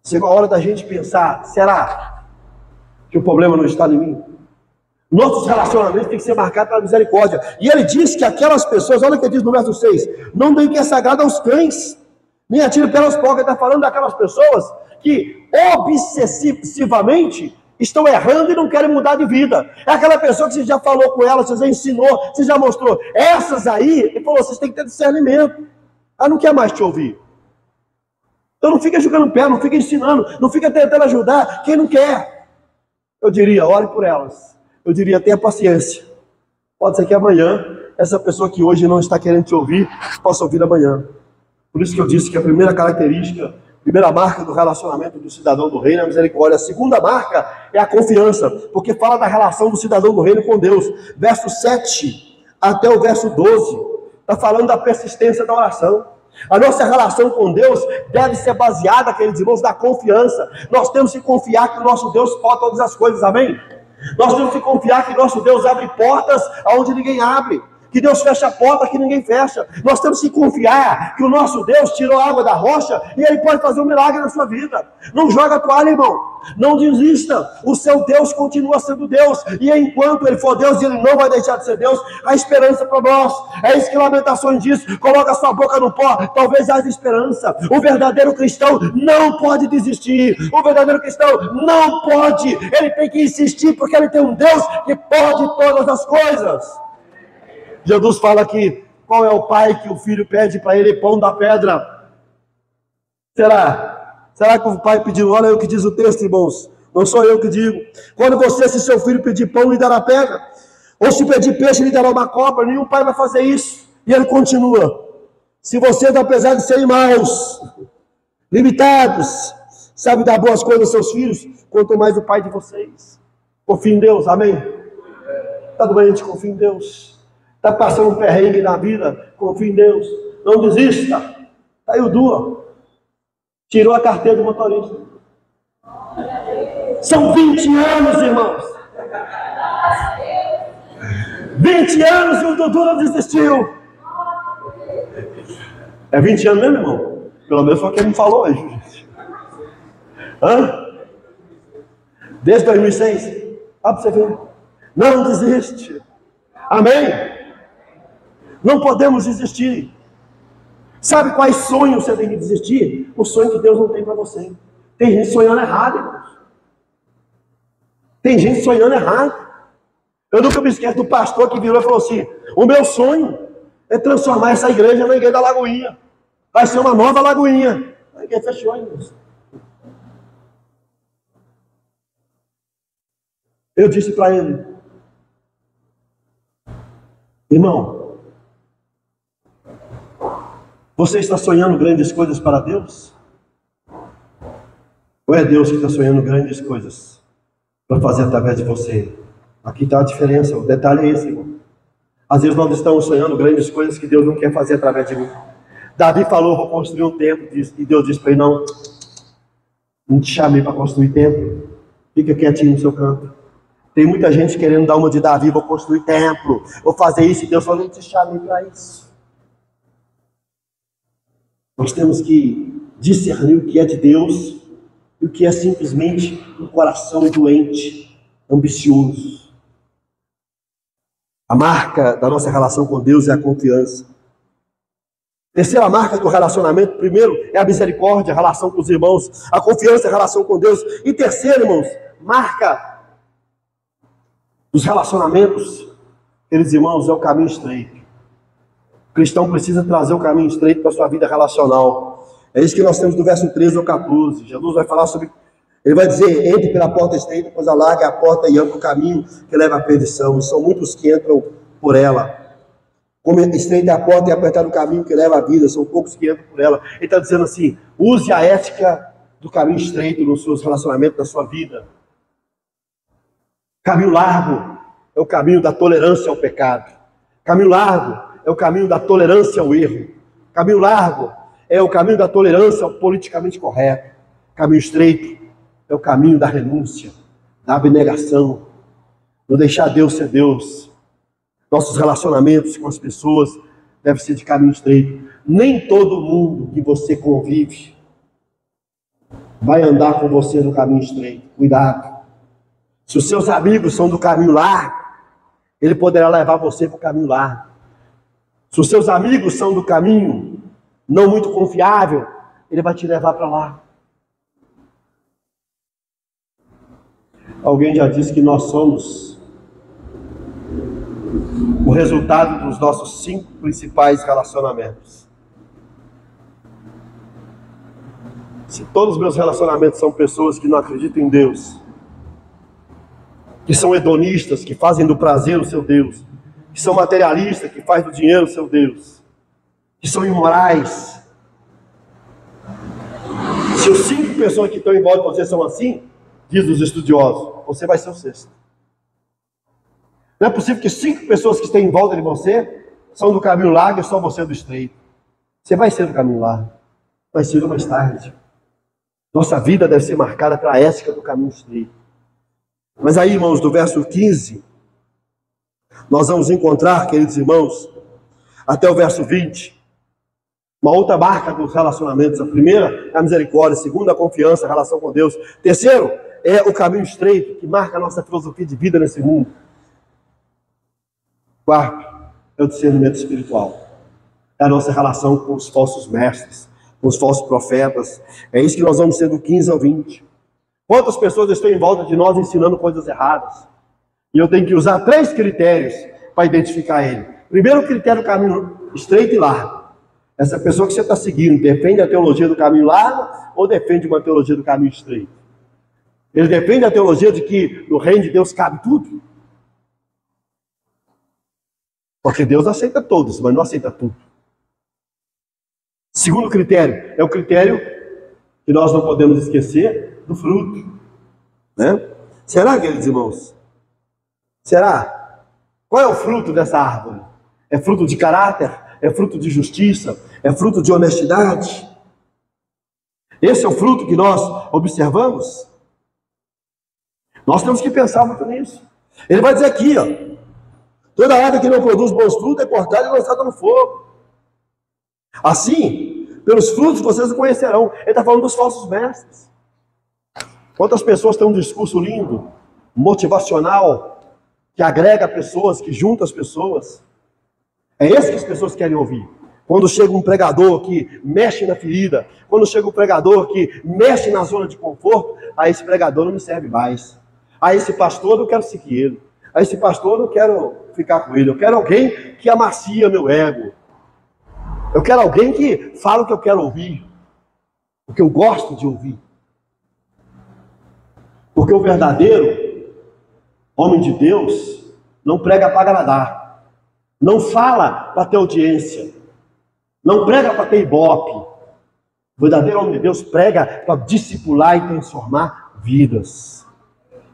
Speaker 1: Chega a hora da gente pensar, será que o problema não está em mim? Nossos relacionamentos têm que ser marcados pela misericórdia. E ele diz que aquelas pessoas, olha o que ele diz no verso 6, não deem que é sagrado aos cães, nem atire pelas porcas. Ele está falando daquelas pessoas que obsessivamente estão errando e não querem mudar de vida. É aquela pessoa que você já falou com ela, você já ensinou, você já mostrou. Essas aí, ele falou, vocês têm que ter discernimento. Ela não quer mais te ouvir. Então não fica jogando pé, não fica ensinando, não fica tentando ajudar quem não quer. Eu diria, ore por elas. Eu diria, tenha paciência. Pode ser que amanhã, essa pessoa que hoje não está querendo te ouvir, possa ouvir amanhã. Por isso que eu disse que a primeira característica, a primeira marca do relacionamento do cidadão do reino é a misericórdia. A segunda marca é a confiança, porque fala da relação do cidadão do reino com Deus. Verso 7 até o verso 12, está falando da persistência da oração. A nossa relação com Deus deve ser baseada, queridos irmãos, na confiança. Nós temos que confiar que o nosso Deus pode todas as coisas, amém? Nós temos que confiar que nosso Deus abre portas aonde ninguém abre, que Deus fecha a porta que ninguém fecha. Nós temos que confiar que o nosso Deus tirou a água da rocha e Ele pode fazer um milagre na sua vida. Não joga a toalha, irmão. Não desista. O seu Deus continua sendo Deus. E enquanto Ele for Deus, Ele não vai deixar de ser Deus. A esperança para nós. É isso que Lamentações diz. Coloca a sua boca no pó. Talvez haja esperança. O verdadeiro cristão não pode desistir. O verdadeiro cristão não pode. Ele tem que insistir porque Ele tem um Deus que pode todas as coisas. Jesus fala aqui, qual é o pai que o filho pede para ele pão da pedra? Será que o pai pediu? Olha o que diz o texto, irmãos. Não sou eu que digo. Quando você, se seu filho pedir pão, lhe dará pedra. Ou se pedir peixe, lhe dará uma cobra. Nenhum pai vai fazer isso. E ele continua. Se vocês, apesar de serem maus, limitados, sabem dar boas coisas aos seus filhos, quanto mais o pai de vocês. Confie em Deus, amém? Está doente, confie em Deus. Está passando um perrengue na vida, confie em Deus. Não desista. Está aí o Dua. Tirou a carteira do motorista. São 20 anos, irmãos. 20 anos e o Dudu não desistiu. É 20 anos mesmo, irmão? Pelo menos foi quem me falou hoje, gente. Desde 2006. Olha para você ver. Não desiste. Amém? Não podemos desistir. Sabe quais sonhos você tem que desistir? O sonho que Deus não tem para você. Tem gente sonhando errado, irmãos. Tem gente sonhando errado. Eu nunca me esqueço do pastor que virou e falou assim: o meu sonho é transformar essa igreja na igreja da Lagoinha. Vai ser uma nova Lagoinha. A igreja fechou, irmãos. Eu disse para ele: irmão, você está sonhando grandes coisas para Deus? Ou é Deus que está sonhando grandes coisas para fazer através de você? Aqui está a diferença, o detalhe é esse, irmão. Às vezes nós estamos sonhando grandes coisas que Deus não quer fazer através de mim. Davi falou, vou construir um templo, e Deus disse para ele, não te chamei para construir templo, fica quietinho no seu canto. Tem muita gente querendo dar uma de Davi, vou construir templo, vou fazer isso, e Deus falou, não te chamei para isso. Nós temos que discernir o que é de Deus e o que é simplesmente um coração doente, ambicioso. A marca da nossa relação com Deus é a confiança. Terceira marca do relacionamento, primeiro, é a misericórdia, a relação com os irmãos. A confiança é a relação com Deus. E terceiro, irmãos, marca dos relacionamentos, queridos irmãos, é o caminho estreito. O cristão precisa trazer o caminho estreito para a sua vida relacional. É isso que nós temos do verso 13 ao 14. Jesus vai falar sobre... Ele vai dizer, entre pela porta estreita, pois larga a porta e amplo o caminho que leva à perdição. E são muitos que entram por ela. Como estreita é a porta e apertar o caminho que leva à vida, são poucos que entram por ela. Ele está dizendo assim, use a ética do caminho estreito nos seus relacionamentos, na sua vida. Caminho largo é o caminho da tolerância ao pecado. Caminho largo é o caminho da tolerância ao erro. Caminho largo é o caminho da tolerância ao politicamente correto. Caminho estreito é o caminho da renúncia, da abnegação, não deixar Deus ser Deus. Nossos relacionamentos com as pessoas devem ser de caminho estreito. Nem todo mundo que você convive vai andar com você no caminho estreito. Cuidado. Se os seus amigos são do caminho largo, Ele poderá levar você para o caminho largo. Se os seus amigos são do caminho não muito confiável, Ele vai te levar para lá. Alguém já disse que nós somos o resultado dos nossos 5 principais relacionamentos. Se todos os meus relacionamentos são pessoas que não acreditam em Deus, que são hedonistas, que fazem do prazer o seu Deus, que são materialistas, que fazem do dinheiro o seu Deus, que são imorais. Se os 5 pessoas que estão em volta de você são assim, diz os estudiosos, você vai ser o 6º. Não é possível que 5 pessoas que estão em volta de você são do caminho largo e só você do estreito. Você vai ser do caminho largo, mais cedo ou mais tarde. Nossa vida deve ser marcada pela ética do caminho estreito. Mas aí, irmãos, do verso 15, nós vamos encontrar, queridos irmãos, até o verso 20, uma outra marca dos relacionamentos. A primeira é a misericórdia, a segunda, a confiança, a relação com Deus. Terceiro, é o caminho estreito, que marca a nossa filosofia de vida nesse mundo. Quarto, é o discernimento espiritual. É a nossa relação com os falsos mestres, com os falsos profetas. É isso que nós vamos ser do 15 ao 20. Quantas pessoas estão em volta de nós ensinando coisas erradas? E eu tenho que usar 3 critérios para identificar ele. Primeiro critério, o caminho estreito e largo. Essa pessoa que você está seguindo, defende a teologia do caminho largo ou defende uma teologia do caminho estreito? Ele defende a teologia de que no reino de Deus cabe tudo? Porque Deus aceita todos, mas não aceita tudo. Segundo critério, é o critério que nós não podemos esquecer do fruto. Né? Será, queridos irmãos? Será? Qual é o fruto dessa árvore? É fruto de caráter? É fruto de justiça? É fruto de honestidade? Esse é o fruto que nós observamos? Nós temos que pensar muito nisso. Ele vai dizer aqui, ó, toda árvore que não produz bons frutos é cortada e lançada no fogo. Assim, pelos frutos vocês o conhecerão. Ele está falando dos falsos mestres. Quantas pessoas têm um discurso lindo, motivacional, que agrega pessoas, que junta as pessoas? É esse que as pessoas querem ouvir. Quando chega um pregador que mexe na ferida, quando chega um pregador que mexe na zona de conforto, aí esse pregador não me serve mais. Aí esse pastor eu não quero seguir ele. Aí esse pastor eu não quero ficar com ele. Eu quero alguém que amacia meu ego. Eu quero alguém que fala o que eu quero ouvir, o que eu gosto de ouvir. Porque o verdadeiro homem de Deus não prega para agradar, não fala para ter audiência, não prega para ter ibope. O verdadeiro homem de Deus prega para discipular e transformar vidas.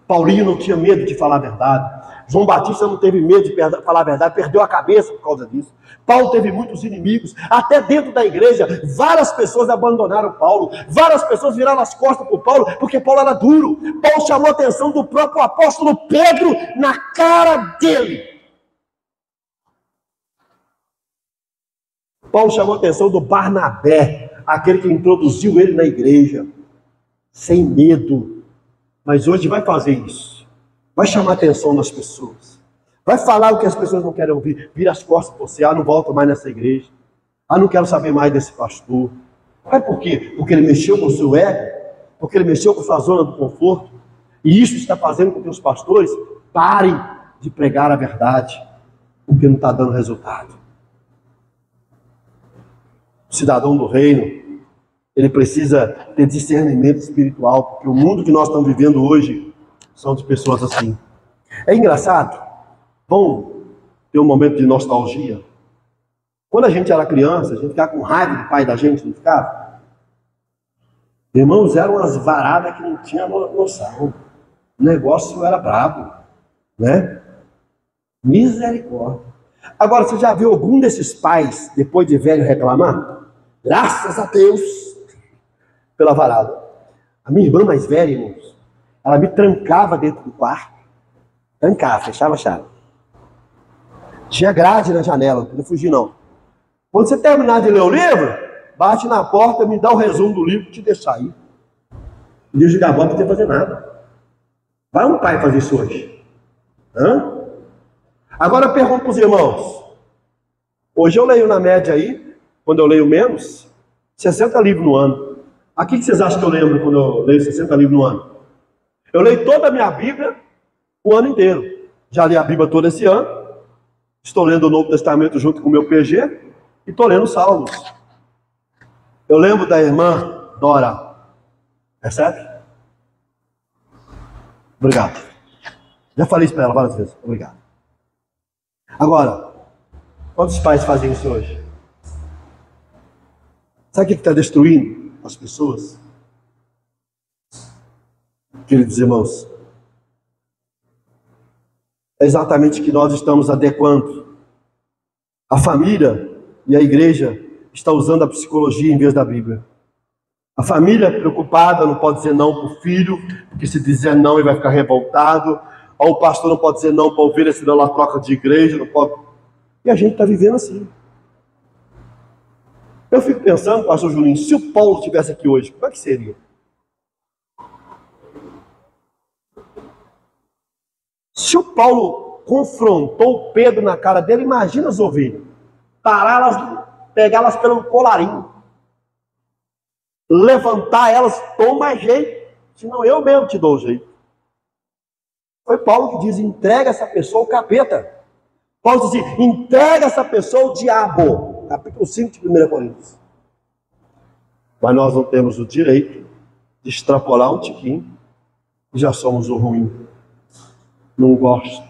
Speaker 1: Paulinho não tinha medo de falar a verdade. João Batista não teve medo de falar a verdade, perdeu a cabeça por causa disso. Paulo teve muitos inimigos, até dentro da igreja, várias pessoas abandonaram Paulo, várias pessoas viraram as costas para Paulo, porque Paulo era duro. Paulo chamou a atenção do próprio apóstolo Pedro na cara dele. Paulo chamou a atenção do Barnabé, aquele que introduziu ele na igreja, sem medo. Mas hoje vai fazer isso. Vai chamar a atenção das pessoas. Vai falar o que as pessoas não querem ouvir. Vira as costas para você. Ah, não volto mais nessa igreja. Ah, não quero saber mais desse pastor. Sabe por quê? Porque ele mexeu com o seu ego. Porque ele mexeu com a sua zona do conforto. E isso está fazendo com que os pastores parem de pregar a verdade. Porque não está dando resultado. O cidadão do reino, ele precisa ter discernimento espiritual. Porque o mundo que nós estamos vivendo hoje são de pessoas assim. É engraçado. Vamos ter um momento de nostalgia. Quando a gente era criança, a gente ficava com raiva do pai da gente, não ficava? Irmãos, eram umas varadas que não tinha noção. O negócio era brabo, né? Misericórdia. Agora, você já viu algum desses pais, depois de velho, reclamar? Graças a Deus pela varada. A minha irmã mais velha, irmãos, ela me trancava dentro do quarto. Trancava, fechava a chave. Tinha grade na janela, não podia fugir não. Quando você terminar de ler o livro, bate na porta, me dá o resumo do livro e te deixa sair. Não dia de Gabão não podia fazer nada. Vai um pai fazer isso hoje? Hã? Agora eu pergunto para os irmãos. Hoje eu leio na média aí, quando eu leio menos, 60 livros no ano. A que vocês acham que eu lembro quando eu leio 60 livros no ano? Eu leio toda a minha Bíblia o ano inteiro. Já li a Bíblia todo esse ano. Estou lendo o Novo Testamento junto com o meu PG. E estou lendo Salmos. Eu lembro da irmã Dora. Percebe? Obrigado. Já falei isso para ela várias vezes. Obrigado. Agora, quantos pais fazem isso hoje? Sabe o que está destruindo as pessoas? Queridos irmãos, é exatamente que nós estamos adequando. A família e a igreja estão usando a psicologia em vez da Bíblia. A família preocupada não pode dizer não para o filho, porque se dizer não ele vai ficar revoltado. Ou o pastor não pode dizer não para a ovelha, senão ela troca de igreja, não pode. E a gente está vivendo assim. Eu fico pensando, pastor Julinho, se o Paulo estivesse aqui hoje, como é que seria? Se o Paulo confrontou Pedro na cara dele, imagina as ovelhas. Pará-las, pegá-las pelo colarinho. Levantar elas, toma jeito. Senão eu mesmo te dou o jeito. Foi Paulo que diz, entrega essa pessoa ao capeta. Paulo diz assim, entrega essa pessoa ao diabo. Capítulo 5 de 1 Coríntios. Mas nós não temos o direito de extrapolar um tiquinho e já somos o ruim. Não gosto.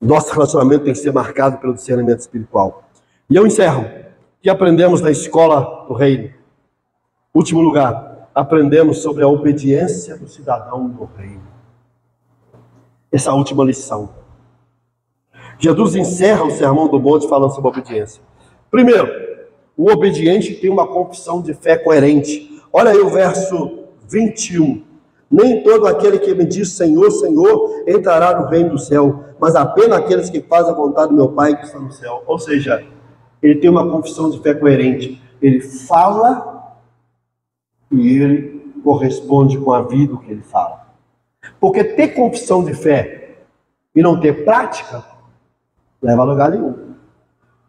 Speaker 1: Nosso relacionamento tem que ser marcado pelo discernimento espiritual. E eu encerro. O que aprendemos na escola do reino? Último lugar, aprendemos sobre a obediência do cidadão do reino. Essa última lição. Jesus encerra o Sermão do Monte falando sobre a obediência. Primeiro, o obediente tem uma confissão de fé coerente. Olha aí o verso 21. Nem todo aquele que me diz Senhor, Senhor, entrará no reino do céu, mas apenas aqueles que fazem a vontade do meu Pai que está no céu. Ou seja, ele tem uma confissão de fé coerente. Ele fala e ele corresponde com a vida que ele fala. Porque ter confissão de fé e não ter prática, leva a lugar nenhum.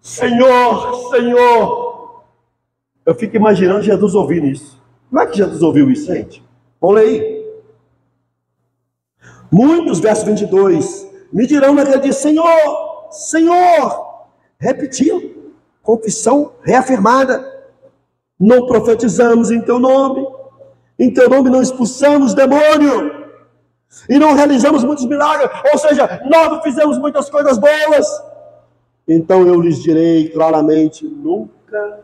Speaker 1: Senhor, Senhor. Eu fico imaginando Jesus ouvindo isso. Como é que Jesus ouviu isso, gente? Vamos ler aí. Muitos, verso 22, me dirão naquele dia, Senhor, Senhor. Repetindo, confissão reafirmada. Não profetizamos em teu nome não expulsamos demônio. E não realizamos muitos milagres, ou seja, nós não fizemos muitas coisas boas. Então eu lhes direi claramente, nunca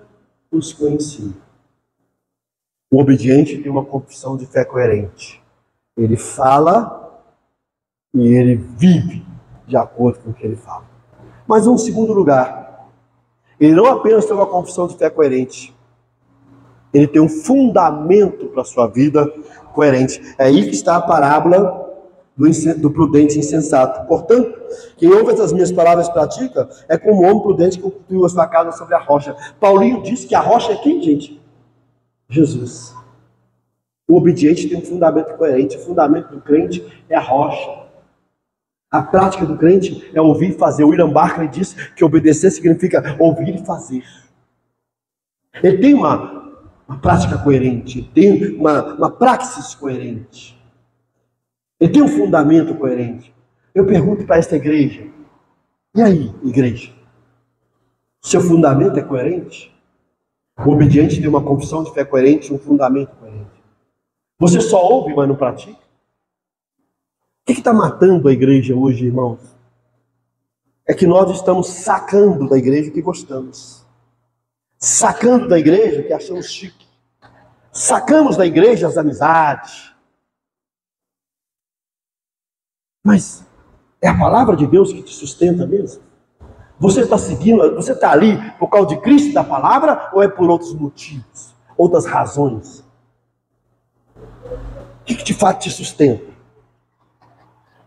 Speaker 1: os conheci. O obediente tem uma confissão de fé coerente. Ele fala e ele vive de acordo com o que ele fala. Mas em segundo lugar, ele não apenas tem uma confissão de fé coerente, ele tem um fundamento para a sua vida coerente. É aí que está a parábola do prudente insensato. Portanto, quem ouve essas minhas palavras e pratica, é como um homem prudente que construiu a sua casa sobre a rocha. Paulinho disse que a rocha é quem, gente? Jesus. O obediente tem um fundamento coerente. O fundamento do crente é a rocha. A prática do crente é ouvir e fazer. O William Barclay disse que obedecer significa ouvir e fazer. Ele tem uma prática coerente, tem uma praxis coerente. Ele tem um fundamento coerente. Eu pergunto para esta igreja, e aí, igreja? Seu fundamento é coerente? O obediente tem uma confissão de fé coerente, um fundamento coerente. Você só ouve, mas não pratica? O que está matando a igreja hoje, irmãos? É que nós estamos sacando da igreja o que gostamos. Sacando da igreja o que achamos chique. Sacamos da igreja as amizades. Mas é a palavra de Deus que te sustenta mesmo? Você está seguindo, você está ali por causa de Cristo e da palavra, ou é por outros motivos, outras razões? O que de fato te sustenta?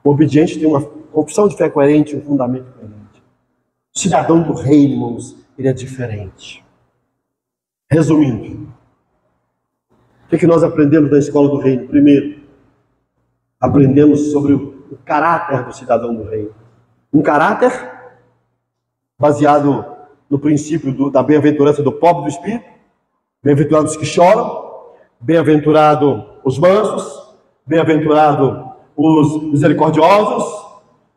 Speaker 1: O obediente tem uma confissão de fé coerente, um fundamento coerente. O cidadão do reino, irmãos, ele é diferente. Resumindo, o que nós aprendemos na escola do reino? Primeiro, aprendemos sobre o caráter do cidadão do reino. Um caráter baseado no princípio da bem-aventurança do pobre do espírito, bem-aventurados os que choram, bem-aventurado os mansos, bem-aventurado os misericordiosos,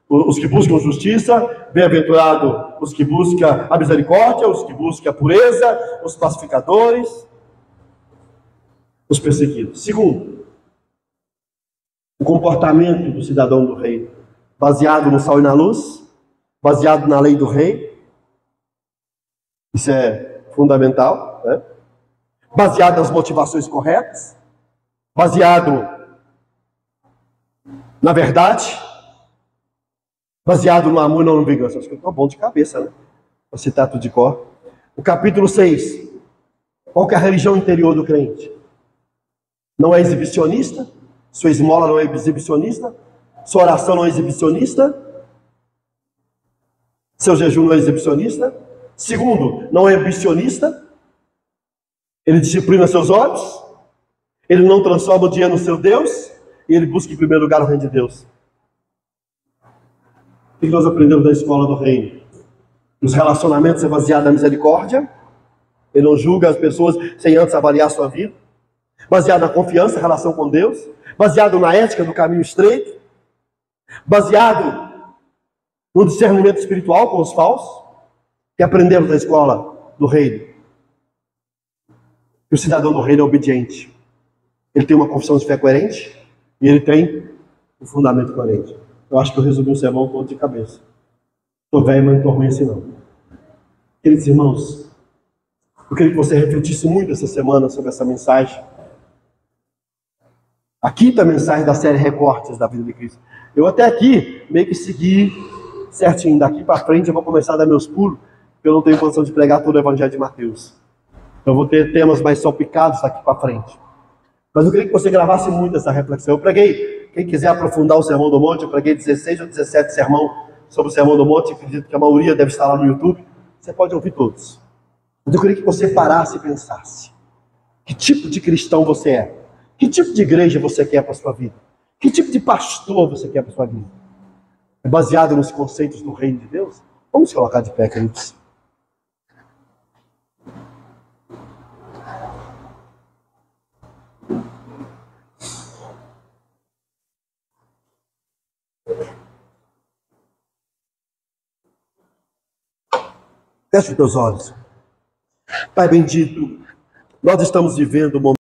Speaker 1: os que buscam justiça, bem-aventurado os que buscam a misericórdia, os que buscam a pureza, os pacificadores, os perseguidos. Segundo, o comportamento do cidadão do reino, baseado no sal e na luz, baseado na lei do rei. Isso é fundamental, né? Baseado nas motivações corretas, baseado na verdade, baseado no amor e não na vingança. Acho que eu estou bom de cabeça, né? Para citar tudo de cor. O capítulo 6. Qual que é a religião interior do crente? Não é exibicionista, sua esmola não é exibicionista, sua oração não é exibicionista, seu jejum não é exibicionista. Segundo, não é ambicionista, ele disciplina seus olhos, ele não transforma o dinheiro no seu Deus, e ele busca em primeiro lugar o reino de Deus. O que nós aprendemos da escola do reino? Os relacionamentos é baseado na misericórdia, ele não julga as pessoas sem antes avaliar a sua vida, baseado na confiança, relação com Deus, baseado na ética do caminho estreito, baseado no discernimento espiritual com os falsos, que aprendemos na escola do reino. Que o cidadão do reino é obediente. Ele tem uma confissão de fé coerente e ele tem um fundamento coerente. Eu acho que eu resumi o sermão todo de cabeça. Estou velho, mas não estou ruim assim não. Queridos irmãos, eu queria que você refletisse muito essa semana sobre essa mensagem. A quinta mensagem da série Recortes da Vida de Cristo. Eu até aqui meio que segui certinho. Daqui para frente eu vou começar a dar meus pulos, porque eu não tenho condição de pregar todo o Evangelho de Mateus. Então eu vou ter temas mais salpicados daqui para frente. Mas eu queria que você gravasse muito essa reflexão. Eu preguei, quem quiser aprofundar o Sermão do Monte, eu preguei 16 ou 17 sermão sobre o Sermão do Monte. Acredito que a maioria deve estar lá no YouTube. Você pode ouvir todos. Mas eu queria que você parasse e pensasse. Que tipo de cristão você é? Que tipo de igreja você quer para a sua vida? Que tipo de pastor você quer para a sua vida? É baseado nos conceitos do reino de Deus? Vamos colocar de pé, queridos. Feche os teus olhos. Pai bendito, nós estamos vivendo um momento